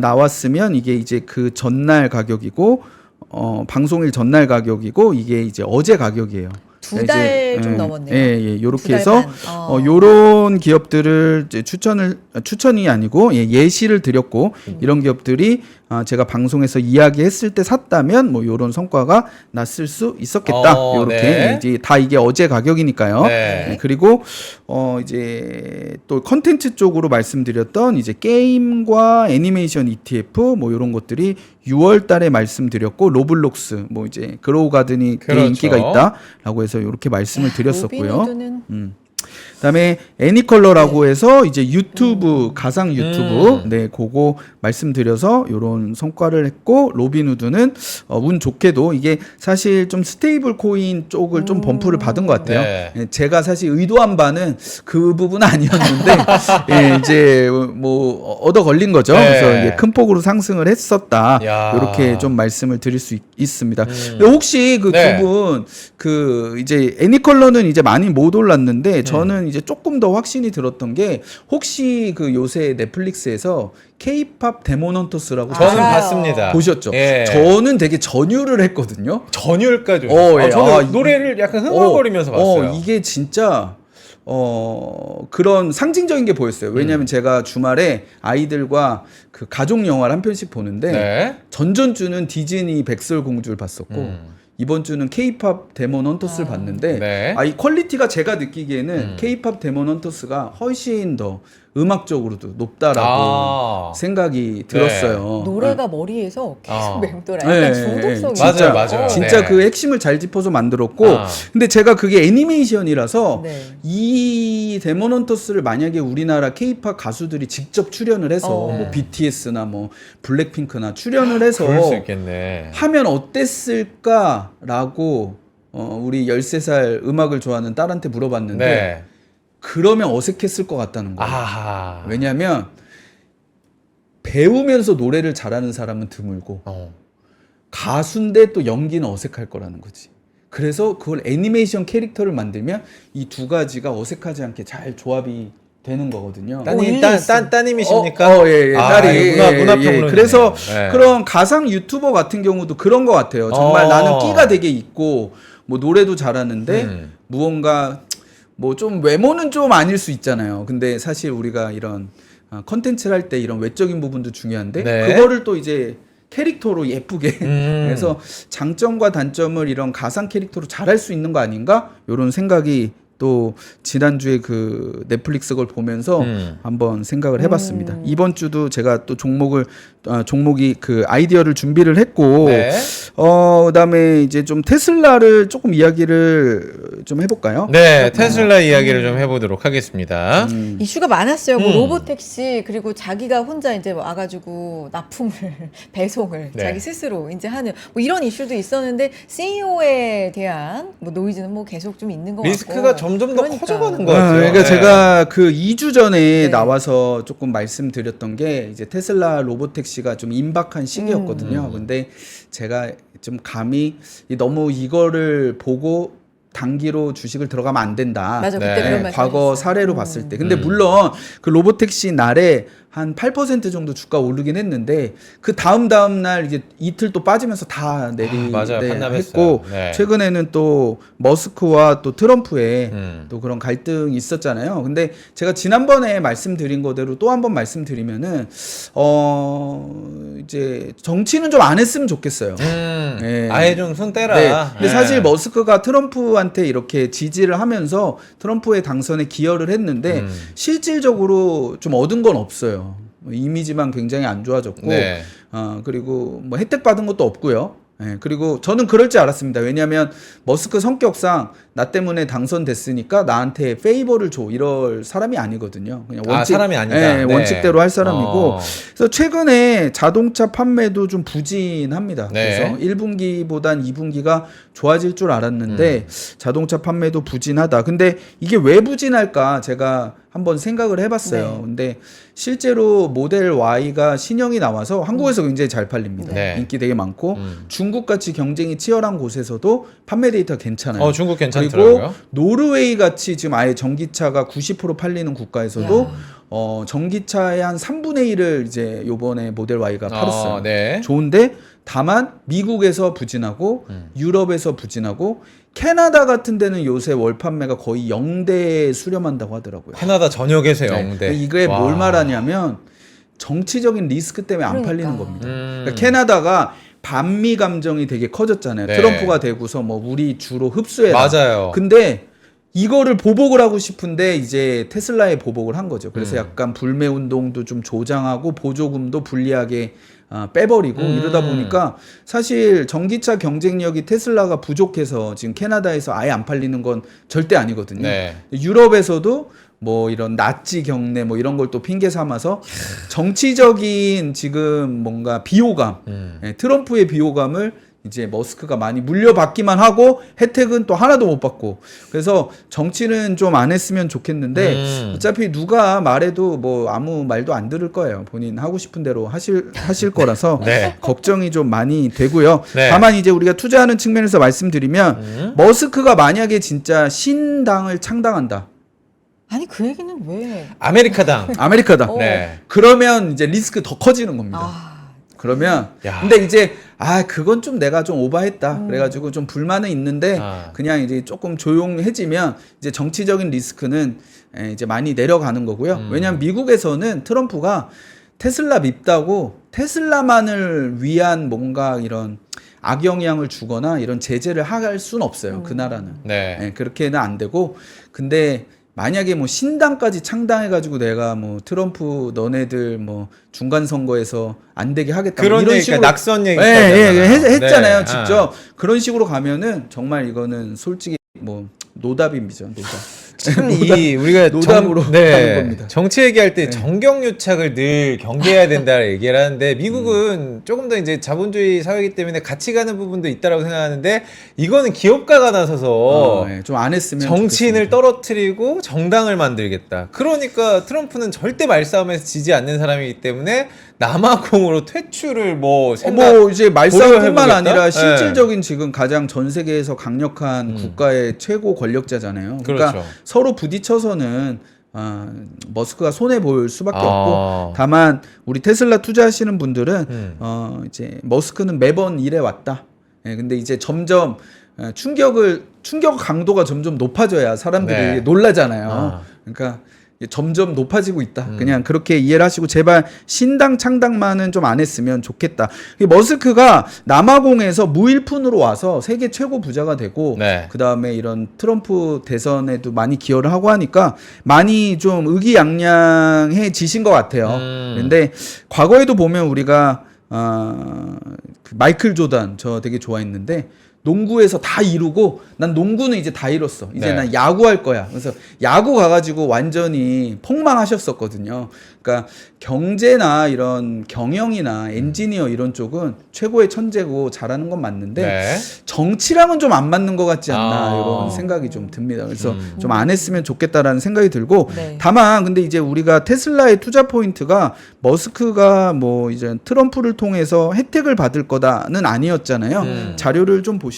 나왔으면 이게 이제 그 전날 가격이고 방송일 전날 가격이고 이게 이제 어제 가격이에요. 두 달 좀 넘었네요. 예, 요렇게 두달 해서 반. 요런 기업들을 이제 추천이 아니고 예시를 드렸고 이런 기업들이 제가 방송에서 이야기했을 때 샀다면 뭐 요런 성과가 났을 수 있었겠다. 요렇게 네. 이제 다 이게 어제 가격이니까요. 네. 그리고 이제 또 컨텐츠 쪽으로 말씀드렸던 이제 게임과 애니메이션 ETF 뭐 요런 것들이 6월 달에 말씀드렸고 로블록스 뭐 이제 그로우 가든이 되게 그렇죠. 인기가 있다라고 해서 이렇게 말씀을 드렸었고요. 로빈후드는 그다음에 애니컬러라고 해서 이제 유튜브 가상 유튜브 네 그거 말씀드려서 요런 성과를 했고 로빈후드는 운 좋게도 이게 사실 좀 스테이블 코인 쪽을 좀 범프를 받은 것 같아요. 네. 예, 제가 사실 의도한 바는 그 부분은 아니었는데 예, 이제 뭐 얻어 걸린 거죠. 네. 그래서 이게 큰 폭으로 상승을 했었다. 야. 이렇게 좀 말씀을 드릴 수 있습니다. 근데 혹시 그 네. 두 분 그 이제 애니컬러는 이제 많이 못 올랐는데 저는 이제 조금 더 확신이 들었던 게 혹시 그 요새 넷플릭스에서 K-팝 데몬헌터스라고 저는 알아요. 봤습니다. 보셨죠? 예. 저는 되게 전율을 했거든요. 전율까지. 예. 저는 노래를 약간 흥얼거리면서 봤어요. 이게 진짜 그런 상징적인 게 보였어요. 왜냐하면 제가 주말에 아이들과 그 가족 영화를 한 편씩 보는데 네. 전전주는 디즈니 백설공주를 봤었고 이번 주는 K-팝 데몬 헌터스를 봤는데 네. 이 퀄리티가 제가 느끼기에는 K-팝 데몬 헌터스가 훨씬 더 음악적으로도 높다라고 생각이 들었어요. 노래가 머리에서 계속 맴돌아요. 네, 약간 중독성이 진짜. 맞아요. 진짜 네. 그 핵심을 잘 짚어서 만들었고 근데 제가 그게 애니메이션이라서 네. 이 데몬 헌터스를 만약에 우리나라 K-팝 가수들이 직접 출연을 해서 뭐 BTS나 뭐 블랙핑크나 출연을 해서 그럴 수 있겠네. 하면 어땠을까라고 우리 13살 음악을 좋아하는 딸한테 물어봤는데 네. 그러면 어색했을 것 같다는 거예요. 아하. 왜냐하면 배우면서 노래를 잘하는 사람은 드물고 가수인데 또 연기는 어색할 거라는 거지. 그래서 그걸 애니메이션 캐릭터를 만들면 이 두 가지가 어색하지 않게 잘 조합이 되는 거거든요. 따님이십니까? 예, 아, 딸이 문화평론이네요. 그래서 네. 그런 가상 유튜버 같은 경우도 그런 것 같아요. 정말 나는 끼가 되게 있고 뭐 노래도 잘하는데 무언가 뭐 좀 외모는 좀 아닐 수 있잖아요. 근데 사실 우리가 이런 컨텐츠를 할 때 이런 외적인 부분도 중요한데 네. 그거를 또 이제 캐릭터로 예쁘게 그래서 장점과 단점을 이런 가상 캐릭터로 잘할 수 있는 거 아닌가? 이런 생각이 또 지난주에 그 넷플릭스 걸 보면서 한번 생각을 해봤습니다. 이번 주도 제가 또 종목이 그 아이디어를 준비를 했고 네. 그다음에 이제 좀 테슬라를 조금 이야기를 좀 해볼까요? 네, 테슬라 이야기를 좀 해보도록 하겠습니다. 이슈가 많았어요. 뭐 로보택시 그리고 자기가 혼자 이제 와가지고 납품을 배송을 네. 자기 스스로 이제 하는 뭐 이런 이슈도 있었는데 CEO에 대한 뭐 노이즈는 뭐 계속 좀 있는 것 리스크가 같고. 점점 더 그러니까. 커져가는 것 같아요. 그러니까 네. 제가 그 2주 전에 네. 나와서 조금 말씀드렸던 게 이제 테슬라 로보택시가 좀 임박한 시기였거든요. 근데 제가 좀 감히 너무 이거를 보고 단기로 주식을 들어가면 안 된다. 맞아, 그때 네. 그런 말씀 과거 하셨어요. 사례로 봤을 때. 근데 물론 그 로보택시 날에 한 8% 정도 주가 오르긴 했는데 그 다음 날 이제 이틀 또 빠지면서 다 맞아요. 반납했어요. 했고 네. 최근에는 또 머스크와 또 트럼프의 음. 또 그런 갈등이 있었잖아요. 근데 제가 지난번에 말씀드린 거대로 또 한번 말씀드리면은 이제 정치는 좀 안 했으면 좋겠어요. 네. 아예 좀 손 떼라. 네. 근데 네. 사실 머스크가 트럼프한테 이렇게 지지를 하면서 트럼프의 당선에 기여를 했는데 실질적으로 좀 얻은 건 없어요. 뭐 이미지만 굉장히 안 좋아졌고 네. 그리고 뭐 혜택 받은 것도 없고요. 예, 그리고 저는 그럴 줄 알았습니다. 왜냐하면 머스크 성격상 나 때문에 당선됐으니까 나한테 페이버를 줘 이럴 사람이 아니거든요. 그냥 사람이 아니다. 예, 네. 원칙대로 할 사람이고 어. 그래서 최근에 자동차 판매도 좀 부진합니다. 네. 그래서 1분기보단 2분기가 좋아질 줄 알았는데 자동차 판매도 부진하다. 근데 이게 왜 부진할까 제가 한번 생각을 해봤어요. 네. 근데 실제로 모델 Y가 신형이 나와서 한국에서 굉장히 잘 팔립니다. 네. 인기 되게 많고 중국같이 경쟁이 치열한 곳에서도 판매 데이터 괜찮아요. 중국 괜찮더라고요. 그리고 노르웨이 같이 지금 아예 전기차가 90% 팔리는 국가에서도 전기차의 한 3분의 1을 이제 요번에 모델 Y가 팔았어요. 네. 좋은데 다만 미국에서 부진하고 유럽에서 부진하고 캐나다 같은 데는 요새 월 판매가 거의 0대에 수렴한다고 하더라고요. 캐나다 전역에서 네. 영대. 이게 와. 뭘 말하냐면 정치적인 리스크 때문에 안 그러니까. 팔리는 겁니다. 그러니까 캐나다가 반미 감정이 되게 커졌잖아요. 네. 트럼프가 되고서 뭐 우리 주로 흡수해라. 맞아요. 근데 이거를 보복을 하고 싶은데 이제 테슬라에 보복을 한 거죠. 그래서 약간 불매 운동도 좀 조장하고 보조금도 불리하게 빼버리고 이러다 보니까 사실 전기차 경쟁력이 테슬라가 부족해서 지금 캐나다에서 아예 안 팔리는 건 절대 아니거든요. 네. 유럽에서도 뭐 이런 나치 경례 뭐 이런 걸 또 핑계 삼아서 정치적인 지금 뭔가 비호감, 트럼프의 비호감을 이제 머스크가 많이 물려받기만 하고 혜택은 또 하나도 못 받고 그래서 정치는 좀 안 했으면 좋겠는데 어차피 누가 말해도 뭐 아무 말도 안 들을 거예요. 본인 하고 싶은 대로 하실 거라서 네. 걱정이 좀 많이 되고요. 네. 다만 이제 우리가 투자하는 측면에서 말씀드리면 머스크가 만약에 진짜 신당을 창당한다. 아니 그 얘기는 왜? 아메리카당. 아메리카다. 네. 그러면 이제 리스크 더 커지는 겁니다. 그러면 야. 근데 이제 그건 좀 내가 좀 오버했다 그래가지고 좀 불만은 있는데 그냥 이제 조금 조용해지면 이제 정치적인 리스크는 이제 많이 내려가는 거고요. 왜냐하면 미국에서는 트럼프가 테슬라 밉다고 테슬라만을 위한 뭔가 이런 악영향을 주거나 이런 제재를 할 수는 없어요. 그 나라는 네. 그렇게는 안 되고 근데 만약에 뭐 신당까지 창당해가지고 내가 뭐 트럼프 너네들 뭐 중간 선거에서 안 되게 하겠다 그런 이런 얘기, 식으로 그러니까 낙선 얘기 했잖아요. 네. 직접 그런 식으로 가면은 정말 이거는 솔직히 뭐 노답입니다. 노답. 참 이 우리가 노담으로 가는 겁니다. 정치 얘기할 때 네. 정경유착을 늘 경계해야 된다 얘기를 하는데 미국은 조금 더 이제 자본주의 사회이기 때문에 같이 가는 부분도 있다라고 생각하는데 이거는 기업가가 나서서 좀 안 했으면 정치인을 좋겠습니다. 떨어뜨리고 정당을 만들겠다. 그러니까 트럼프는 절대 말싸움에서 지지 않는 사람이기 때문에 남아공으로 퇴출을 뭐 생각 뭐 이제 말싸움뿐만 고려해보겠다? 아니라 네. 실질적인 지금 가장 전 세계에서 강력한 국가의 최고 권력자잖아요. 그러니까 그렇죠. 서로 부딪혀서는 머스크가 손해 볼 수밖에 아. 없고 다만 우리 테슬라 투자하시는 분들은 이제 머스크는 매번 이래 왔다. 예, 근데 이제 점점 충격 강도가 점점 높아져야 사람들이 네. 놀라잖아요. 아. 그러니까 점점 높아지고 있다. 그냥 그렇게 이해를 하시고 제발 신당 창당만은 좀 안 했으면 좋겠다. 머스크가 남아공에서 무일푼으로 와서 세계 최고 부자가 되고 네. 그 다음에 이런 트럼프 대선에도 많이 기여를 하고 하니까 많이 좀 의기양양해지신 것 같아요. 그런데 과거에도 보면 우리가 그 마이클 조단 저 되게 좋아했는데 농구에서 다 이루고 난 농구는 이제 다 이뤘어. 이제 네. 난 야구할 거야. 그래서 야구 가가지고 완전히 폭망하셨었거든요. 그러니까 경제나 이런 경영이나 엔지니어 이런 쪽은 최고의 천재고 잘하는 건 맞는데 네. 정치랑은 좀 안 맞는 것 같지 않나 아. 이런 생각이 좀 듭니다. 그래서 좀 안 했으면 좋겠다라는 생각이 들고 네. 다만 근데 이제 우리가 테슬라의 투자 포인트가 머스크가 뭐 이제 트럼프를 통해서 혜택을 받을 거다는 아니었잖아요. 자료를 좀 보시면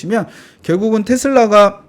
결국은 테슬라가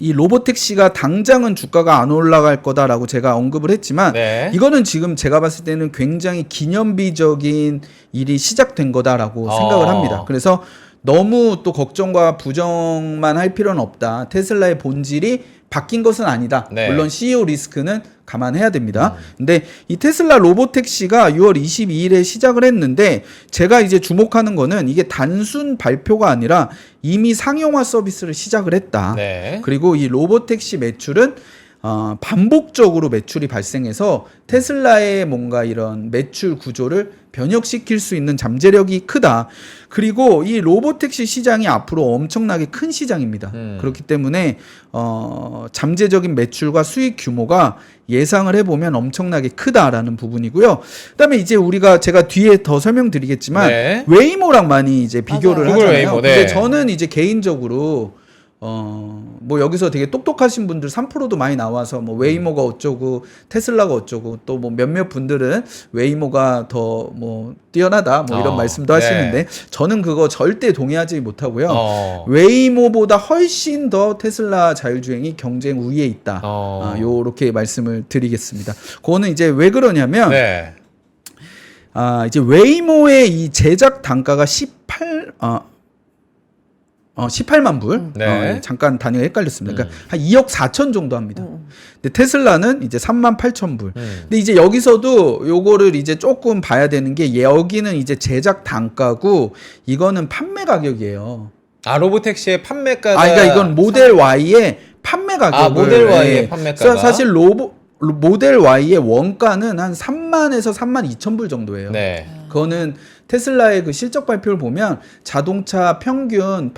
이 로보택시가 당장은 주가가 안 올라갈 거다라고 제가 언급을 했지만 네. 이거는 지금 제가 봤을 때는 굉장히 기념비적인 일이 시작된 거다라고 생각을 합니다. 그래서 너무 또 걱정과 부정만 할 필요는 없다. 테슬라의 본질이 바뀐 것은 아니다. 네. 물론 CEO 리스크는 감안해야 됩니다. 근데 이 테슬라 로보택시가 6월 22일에 시작을 했는데 제가 이제 주목하는 거는 이게 단순 발표가 아니라 이미 상용화 서비스를 시작을 했다. 네. 그리고 이 로보택시 매출은 반복적으로 매출이 발생해서 테슬라의 뭔가 이런 매출 구조를 변혁시킬 수 있는 잠재력이 크다. 그리고 이 로보택시 시장이 앞으로 엄청나게 큰 시장입니다. 그렇기 때문에 잠재적인 매출과 수익 규모가 예상을 해보면 엄청나게 크다라는 부분이고요. 그다음에 이제 제가 뒤에 더 설명드리겠지만 네. 웨이모랑 많이 이제 비교를 맞아요. 구글 하잖아요. 웨이모, 네. 근데 저는 이제 개인적으로 뭐 여기서 되게 똑똑하신 분들 3%도 많이 나와서 뭐 웨이모가 어쩌고 테슬라가 어쩌고 또 뭐 몇몇 분들은 웨이모가 더 뭐 뛰어나다 뭐 이런 말씀도 네. 하시는데 저는 그거 절대 동의하지 못하고요. 어. 웨이모보다 훨씬 더 테슬라 자율주행이 경쟁 우위에 있다. 요렇게 말씀을 드리겠습니다. 그거는 이제 왜 그러냐면 네. 이제 웨이모의 이 제작 단가가 18만 불. 네. 잠깐 단위가 헷갈렸습니다. 그러니까 한 2억 4천 정도 합니다. 근데 테슬라는 이제 3만 8천 불. 근데 이제 여기서도 요거를 이제 조금 봐야 되는 게 여기는 이제 제작 단가고 이거는 판매 가격이에요. 로보택시의 판매가가 그러니까 이건 모델 Y의 판매 가격을 모델 Y의 판매가가 사실 모델 Y의 원가는 한 3만에서 3만 2천 불 정도예요. 네. 그거는 테슬라의 그 실적 발표를 보면 자동차 평균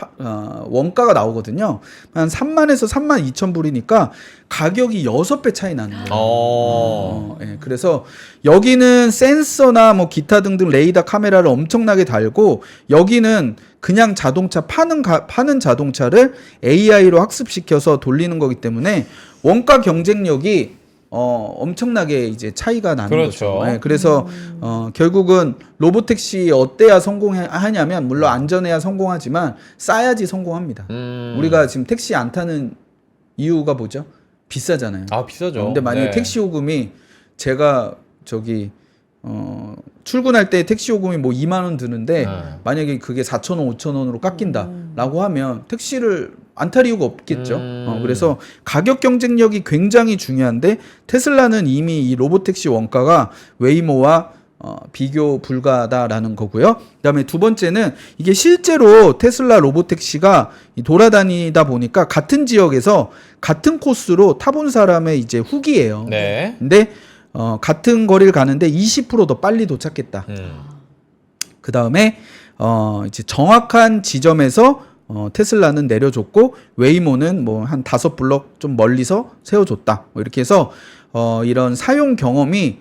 원가가 나오거든요. 한 3만에서 3만 2천 불이니까 가격이 6배 차이 나는 거예요. 예, 그래서 여기는 센서나 뭐 기타 등등 레이더 카메라를 엄청나게 달고 여기는 그냥 자동차 파는 자동차를 AI로 학습시켜서 돌리는 거기 때문에 원가 경쟁력이 엄청나게 이제 차이가 나는 그렇죠. 거죠. 네, 그래서 결국은 로보택시 어때야 성공하냐면 물론 안전해야 성공하지만 싸야지 성공합니다. 우리가 지금 택시 안 타는 이유가 뭐죠? 비싸잖아요. 비싸죠. 근데 만약에 네. 택시 요금이 제가 출근할 때 택시 요금이 뭐 2만 원 드는데 만약에 그게 4,000원, 5,000원으로 깎인다라고 하면 택시를 안 탈 이유가 없겠죠. 그래서 가격 경쟁력이 굉장히 중요한데 테슬라는 이미 이 로보택시 원가가 웨이모와 비교 불가다라는 거고요. 그다음에 두 번째는 이게 실제로 테슬라 로보택시가 돌아다니다 보니까 같은 지역에서 같은 코스로 타본 사람의 이제 후기예요. 네. 근데 같은 거리를 가는데 20% 더 빨리 도착했다. 그 다음에 이제 정확한 지점에서 테슬라는 내려줬고 웨이모는 뭐 한 5블럭 좀 멀리서 세워줬다. 뭐 이렇게 해서 이런 사용 경험이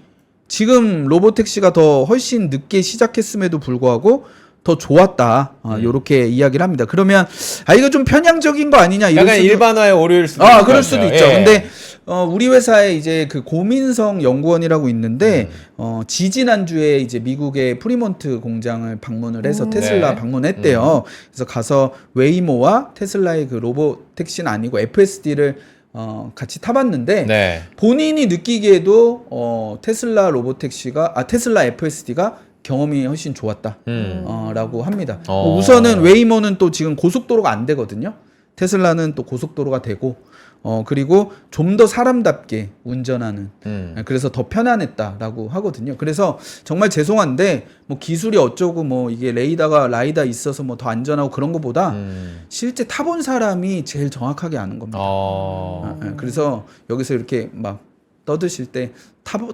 지금 로보택시가 더 훨씬 늦게 시작했음에도 불구하고 더 좋았다. 요렇게 이야기를 합니다. 그러면 이거 좀 편향적인 거 아니냐 이럴 약간 수도 일반화의 오류일 수도 있을 것 그럴 수도 같아요. 있죠. 예. 근데 우리 회사에 이제 그 고민성 연구원이라고 있는데 지지난주에 이제 미국의 프리몬트 공장을 방문을 해서 테슬라 네. 방문했대요. 그래서 가서 웨이모와 테슬라의 그 로봇 택시는 아니고 FSD를 같이 타봤는데 네. 본인이 느끼기에도 테슬라 로봇 택시가 테슬라 FSD가 경험이 훨씬 좋았다. 라고 합니다. 우선은 웨이모는 또 지금 고속도로가 안 되거든요. 테슬라는 또 고속도로가 되고 그리고 좀 더 사람답게 운전하는 그래서 더 편안했다라고 하거든요. 그래서 정말 죄송한데 뭐 기술이 어쩌고 뭐 이게 라이다 있어서 뭐 더 안전하고 그런 것보다 실제 타본 사람이 제일 정확하게 아는 겁니다. 그래서 여기서 이렇게 막 떠드실 때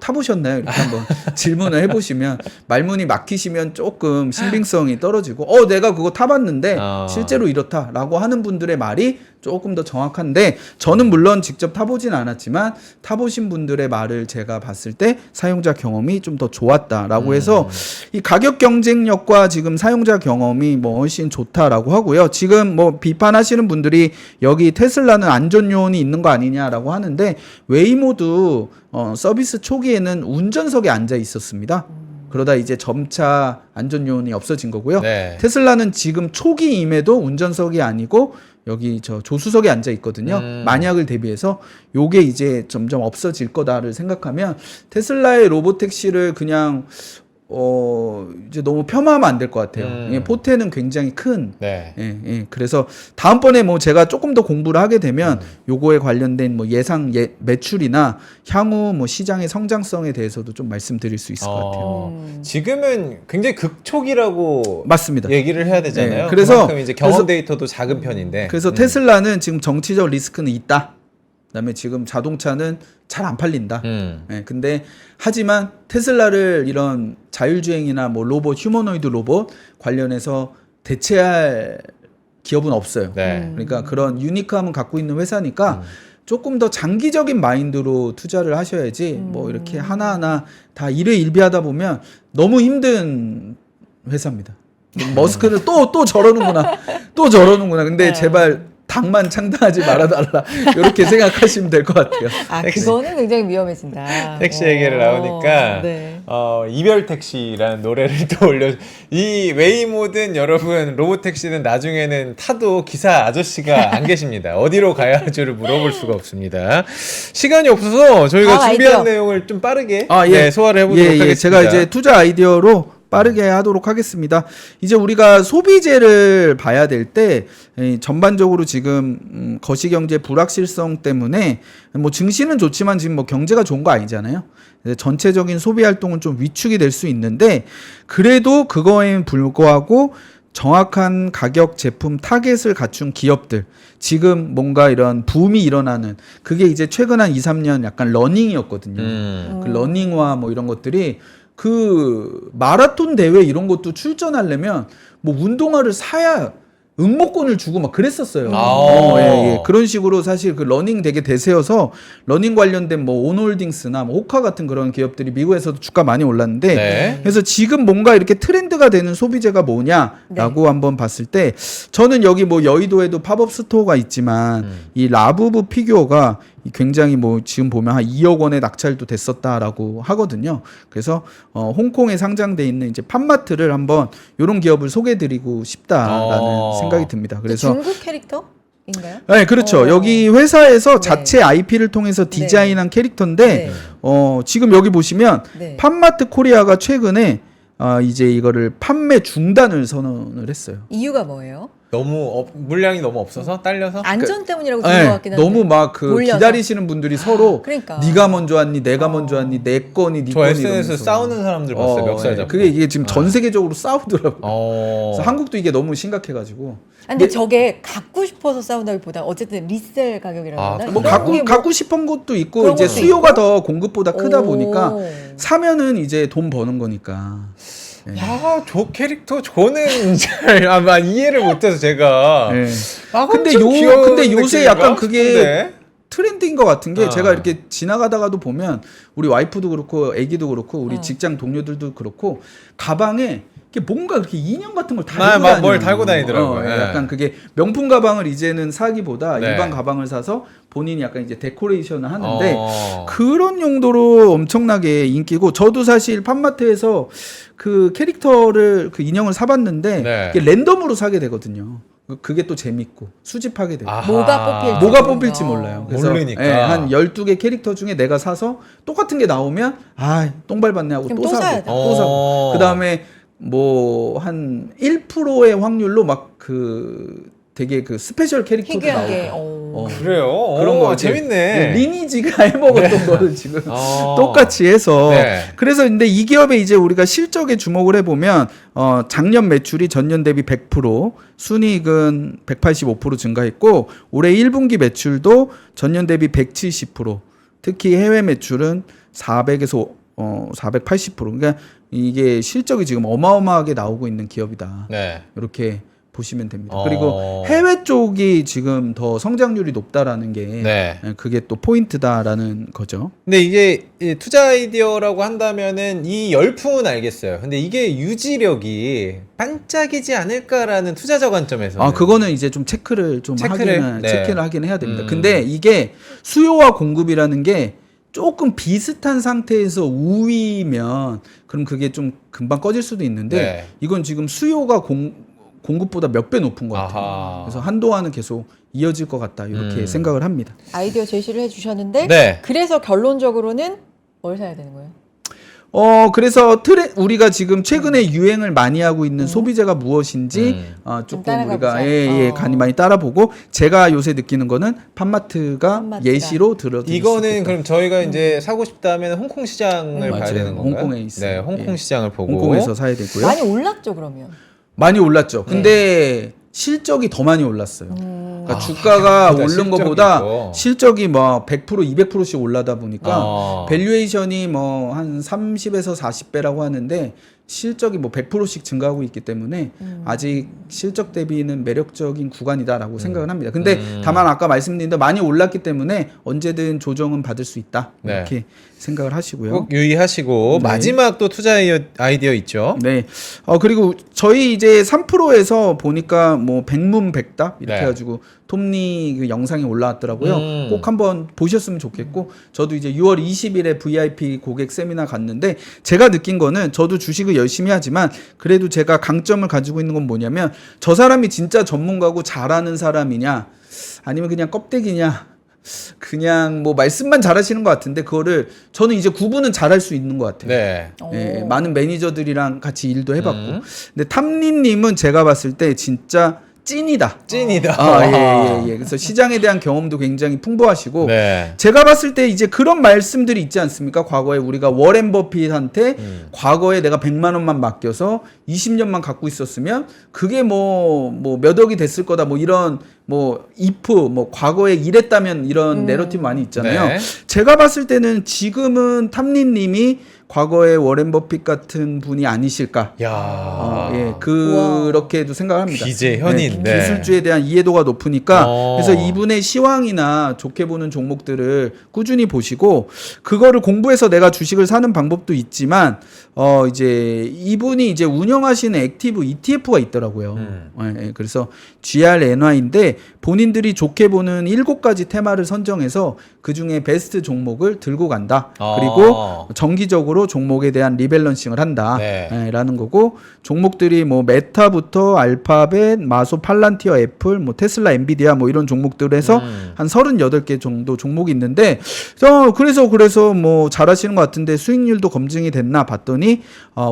타보셨나요? 이렇게 한번 질문을 해보시면 말문이 막히시면 조금 신빙성이 떨어지고 내가 그거 타봤는데 실제로 이렇다라고 하는 분들의 말이 조금 더 정확한데 저는 물론 직접 타보진 않았지만 타보신 분들의 말을 제가 봤을 때 사용자 경험이 좀 더 좋았다라고 해서 이 가격 경쟁력과 지금 사용자 경험이 뭐 훨씬 좋다라고 하고요. 지금 뭐 비판하시는 분들이 여기 테슬라는 안전 요원이 있는 거 아니냐라고 하는데 웨이모도 서비스 초기에는 운전석에 앉아 있었습니다. 그러다 이제 점차 안전 요원이 없어진 거고요. 네. 테슬라는 지금 초기임에도 운전석이 아니고 여기 저 조수석에 앉아 있거든요. 만약을 대비해서 요게 이제 점점 없어질 거다를 생각하면 테슬라의 로보택시를 그냥 이제 너무 폄하하면 안 될 것 같아요. 포테는 굉장히 큰. 네. 그래서 다음번에 뭐 제가 조금 더 공부를 하게 되면 요거에 관련된 뭐 예상 매출이나 향후 뭐 시장의 성장성에 대해서도 좀 말씀드릴 수 있을 것 같아요. 지금은 굉장히 극초기라고 맞습니다. 얘기를 해야 되잖아요. 네, 그래서 그만큼 이제 경험 데이터도 작은 편인데. 그래서 테슬라는 지금 정치적 리스크는 있다. 그다음에 지금 자동차는 잘 안 팔린다. 근데 하지만 테슬라를 이런 자율주행이나 뭐 로봇, 휴머노이드 로봇 관련해서 대체할 기업은 없어요. 네. 그러니까 그런 유니크함을 갖고 있는 회사니까 조금 더 장기적인 마인드로 투자를 하셔야지 뭐 이렇게 하나하나 다 일회일비하다 보면 너무 힘든 회사입니다. 머스크는 또 저러는구나. 또 저러는구나. 근데 제발 당만 창당하지 말아달라. 이렇게 생각하시면 될 것 같아요. 그거는 굉장히 위험해진다. 택시 얘기를 나오니까 네. 이별 택시라는 노래를 또 이 웨이모든 여러분 로봇 택시는 나중에는 타도 기사 아저씨가 안 계십니다. 어디로 가야 할지를 물어볼 수가 없습니다. 시간이 없어서 저희가 준비한 아이디어. 내용을 좀 빠르게 예. 소화를 해보도록 하겠습니다. 제가 이제 투자 아이디어로 빠르게 하도록 하겠습니다. 이제 우리가 소비재를 봐야 될 때 전반적으로 지금 거시경제 불확실성 때문에 뭐 증시는 좋지만 지금 뭐 경제가 좋은 거 아니잖아요. 전체적인 소비 활동은 좀 위축이 될 수 있는데 그래도 그거에 불구하고 정확한 가격 제품 타겟을 갖춘 기업들 지금 뭔가 이런 붐이 일어나는 그게 이제 최근 한 2, 3년 약간 러닝이었거든요. 그 러닝화 뭐 이런 것들이 그 마라톤 대회 이런 것도 출전하려면 뭐 운동화를 사야 응모권을 주고 막 그랬었어요. 그런 식으로 사실 그 러닝 되게 대세여서 러닝 관련된 뭐 온홀딩스나 뭐 호카 같은 그런 기업들이 미국에서도 주가 많이 올랐는데 네. 그래서 지금 뭔가 이렇게 트렌드가 되는 소비재가 뭐냐라고 한번 봤을 때 저는 여기 뭐 여의도에도 팝업 스토어가 있지만 이 라부부 피규어가 굉장히 뭐 지금 보면 한 2억 원에 낙찰도 됐었다라고 하거든요. 그래서 홍콩에 상장돼 있는 이제 팝마트를 한번 이런 기업을 소개해드리고 싶다라는 생각이 듭니다. 그래서 중국 캐릭터인가요? 네, 그렇죠. 여기 회사에서 네. 자체 IP를 통해서 디자인한 캐릭터인데 네. 지금 여기 보시면 네. 팝마트 코리아가 최근에 이제 이거를 판매 중단을 선언을 했어요. 이유가 뭐예요? 너무 물량이 너무 없어서 딸려서 안전 때문이라고 들은 것 같긴 한데. 너무 막 그 몰려서. 기다리시는 분들이 서로 그러니까. 네가 먼저 왔니 내가 먼저 왔니 내 거니 네 저 거니 SNS 이러면서. 싸우는 사람들 봤어요. 멱살 잡고. 그게 이게 지금 전 세계적으로 싸우더라고요. 어. 그래서 한국도 이게 너무 심각해가지고 근데 저게 갖고 싶어서 싸운다기보다 어쨌든 리셀 가격이라고 아, 하나? 뭐 이런 게 갖고 싶은 것도 있고 그런 이제 것도 수요가 더 공급보다 크다 오. 보니까 사면은 이제 돈 버는 거니까. 야, 저 캐릭터 저는 잘 아마 이해를 못해서 제가. 네. 아, 근데 좀 귀여운 근데 요새 느낌인가 약간 그게 싶은데? 트렌드인 것 같은 게 아. 제가 이렇게 지나가다가도 보면 우리 와이프도 그렇고 애기도 그렇고 우리 어. 직장 동료들도 그렇고 가방에 이게 뭔가 그렇게 인형 같은 걸 달고 아, 다녀요. 뭘 달고 다니더라고요. 예. 약간 그게 명품 가방을 이제는 사기보다 네. 일반 가방을 사서 본인이 약간 이제 데코레이션을 하는데 어. 그런 용도로 엄청나게 인기고 저도 사실 팜마트에서 그 캐릭터를 그 인형을 사봤는데 네. 이게 랜덤으로 사게 되거든요. 그게 또 재밌고 수집하게 되고 아하. 뭐가 뽑힐지 뭐가 뽑힐지 몰라요. 그래서 모르니까. 예, 한 12개 캐릭터 중에 내가 사서 똑같은 게 나오면 똥 밟았네 하고 그럼 또 또 사고 사야 돼. 또 사고 그다음에 뭐 한 1%의 확률로 막 그 되게 그 스페셜 캐릭터도 희귀한 게. 나오고 그래요? 그런 거 이제 재밌네. 리니지가 해먹었던 거를 지금 어. 똑같이 해서 네. 그래서 근데 이 기업에 이제 우리가 실적에 주목을 해보면 작년 매출이 전년 대비 100%, 순이익은 185% 증가했고 올해 1분기 매출도 전년 대비 170%, 특히 해외 매출은 400에서 480%. 그러니까 이게 실적이 지금 어마어마하게 나오고 있는 기업이다. 네. 이렇게 보시면 됩니다. 어. 그리고 해외 쪽이 지금 더 성장률이 높다라는 게 네. 그게 또 포인트다라는 거죠. 근데 이게 이 투자 아이디어라고 한다면은 이 열풍은 알겠어요. 근데 이게 유지력이 반짝이지 않을까라는 투자자 관점에서. 그거는 이제 좀 체크를 네. 체크를 하긴 해야 됩니다. 근데 이게 수요와 공급이라는 게 조금 비슷한 상태에서 우위면 그럼 그게 좀 금방 꺼질 수도 있는데 네. 이건 지금 수요가 공급보다 몇 배 높은 것 같아요. 아하. 그래서 한동안은 계속 이어질 것 같다 이렇게 생각을 합니다. 아이디어 제시를 해주셨는데 네. 그래서 결론적으로는 뭘 사야 되는 거예요? 그래서 우리가 지금 최근에 유행을 많이 하고 있는 소비재가 무엇인지 조금 따라가 우리가 보자. 간이 많이 따라보고 제가 요새 느끼는 거는 팜마트가 예시로 들어드릴 수 이거는 있겠다. 그럼 저희가 이제 사고 싶다면 홍콩 시장을 봐야 맞아요. 되는 건가요? 홍콩에 있어요. 네, 홍콩 예. 시장을 보고. 홍콩에서 사야 되고요. 많이 올랐죠 그러면. 많이 올랐죠. 근데 실적이 더 많이 올랐어요. 그러니까 주가가 그러니까 오른 것보다 실적이고. 실적이 뭐 100%, 200%씩 올라다 보니까 어. 밸류에이션이 뭐 한 30에서 40배라고 하는데 실적이 뭐 100%씩 증가하고 있기 때문에 아직 실적 대비는 매력적인 구간이다라고 생각을 합니다. 근데 다만 아까 말씀드린 대로 많이 올랐기 때문에 언제든 조정은 받을 수 있다. 네. 이렇게 생각을 하시고요. 꼭 유의하시고 네. 마지막 또 투자 아이디어 있죠. 네. 그리고 저희 이제 3프로에서 보니까 뭐 백문백답 이렇게 네. 해가지고 톱니 그 영상이 올라왔더라고요. 꼭 한번 보셨으면 좋겠고 저도 이제 6월 20일에 VIP 고객 세미나 갔는데 제가 느낀 거는 저도 주식을 열심히 하지만 그래도 제가 강점을 가지고 있는 건 뭐냐면 저 사람이 진짜 전문가고 잘하는 사람이냐 아니면 그냥 껍데기냐 그냥 뭐 말씀만 잘하시는 것 같은데 그거를 저는 이제 구분은 잘할 수 있는 것 같아요. 네. 예, 많은 매니저들이랑 같이 일도 해봤고 근데 탐니님은 제가 봤을 때 진짜 찐이다. 찐이다. 예. 그래서 시장에 대한 경험도 굉장히 풍부하시고 네. 제가 봤을 때 이제 그런 말씀들이 있지 않습니까? 과거에 우리가 워렌 버핏한테 과거에 내가 100만 원만 맡겨서 20년만 갖고 있었으면 그게 뭐 몇 억이 됐을 거다. 뭐 이런 뭐 if 뭐 과거에 이랬다면 이런 내러티브 많이 있잖아요. 네. 제가 봤을 때는 지금은 탐니님이 과거에 워렌 버핏 같은 분이 아니실까? 야. 그렇게도 생각합니다. 기재 현인. 네. 기술주에 대한 이해도가 높으니까 어. 그래서 이분의 시황이나 좋게 보는 종목들을 꾸준히 보시고 그거를 공부해서 내가 주식을 사는 방법도 있지만 이제 이분이 이제 운영하시는 액티브 ETF가 있더라고요. 그래서 GRNY인데 본인들이 좋게 보는 7가지 테마를 선정해서 그 중에 베스트 종목을 들고 간다. 그리고 정기적으로 종목에 대한 리밸런싱을 한다. 네. 라는 거고 종목들이 뭐 메타부터 알파벳, 마소, 팔란티어, 애플, 뭐 테슬라, 엔비디아 뭐 이런 종목들에서 한 38개 정도 종목이 있는데 그래서 뭐 잘하시는 것 같은데 수익률도 검증이 됐나 봤더니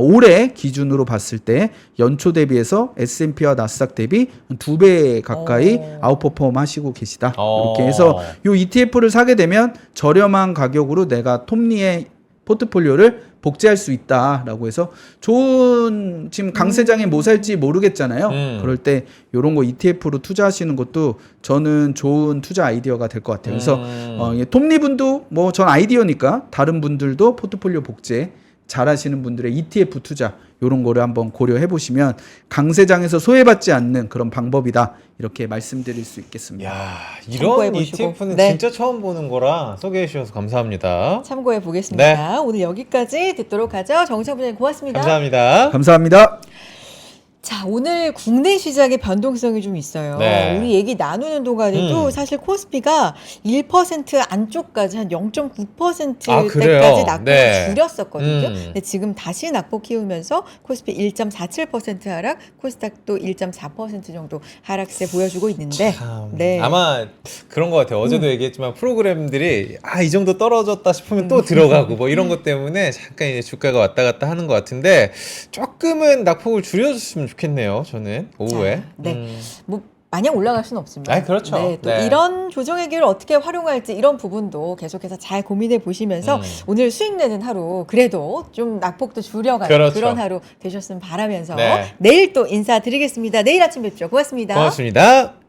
올해 기준으로 봤을 때 연초 대비해서 S&P와 나스닥 대비 2배 가까이 아웃퍼폼 하시고 계시다. 이렇게 해서 요 ETF를 사게 되면 저렴한 가격으로 내가 톱니의 포트폴리오를 복제할 수 있다라고 해서 좋은 지금 강세장에 뭐 살지 모르겠잖아요. 그럴 때 이런 거 ETF로 투자하시는 것도 저는 좋은 투자 아이디어가 될 것 같아요. 그래서 톱니 분도 뭐 전 아이디어니까 다른 분들도 포트폴리오 복제 잘하시는 분들의 ETF 투자 이런 거를 한번 고려해 보시면 강세장에서 소외받지 않는 그런 방법이다 이렇게 말씀드릴 수 있겠습니다. 야, 참고해 이런 보시고. ETF는 네. 진짜 처음 보는 거라 소개해 주셔서 감사합니다. 참고해 보겠습니다. 오늘 여기까지 듣도록 하죠. 정우창 부장님 고맙습니다. 감사합니다. 감사합니다. 자, 오늘 국내 시장의 변동성이 좀 있어요. 네. 우리 얘기 나누는 동안에도 사실 코스피가 1% 안쪽까지 한 0.9%대까지 그래요? 낙폭을 네. 줄였었거든요. 근데 지금 다시 낙폭 키우면서 코스피 1.47% 하락, 코스닥도 1.4% 정도 하락세 보여주고 있는데 참, 네. 아마 그런 것 같아요. 어제도 얘기했지만 프로그램들이 이 정도 떨어졌다 싶으면 또 들어가고 뭐 이런 것 때문에 잠깐 이제 주가가 왔다 갔다 하는 것 같은데 조금은 낙폭을 줄여줬으면 좋겠네요. 저는 오후에. 자, 네. 뭐 마냥 올라갈 수는 없습니다. 아이, 그렇죠. 네, 또 네. 이런 조정의 기회를 어떻게 활용할지 이런 부분도 계속해서 잘 고민해 보시면서 오늘 수익 내는 하루 그래도 좀 낙폭도 줄여가는 그렇죠. 그런 하루 되셨으면 바라면서 네. 내일 또 인사드리겠습니다. 내일 아침 뵙죠. 고맙습니다. 고맙습니다.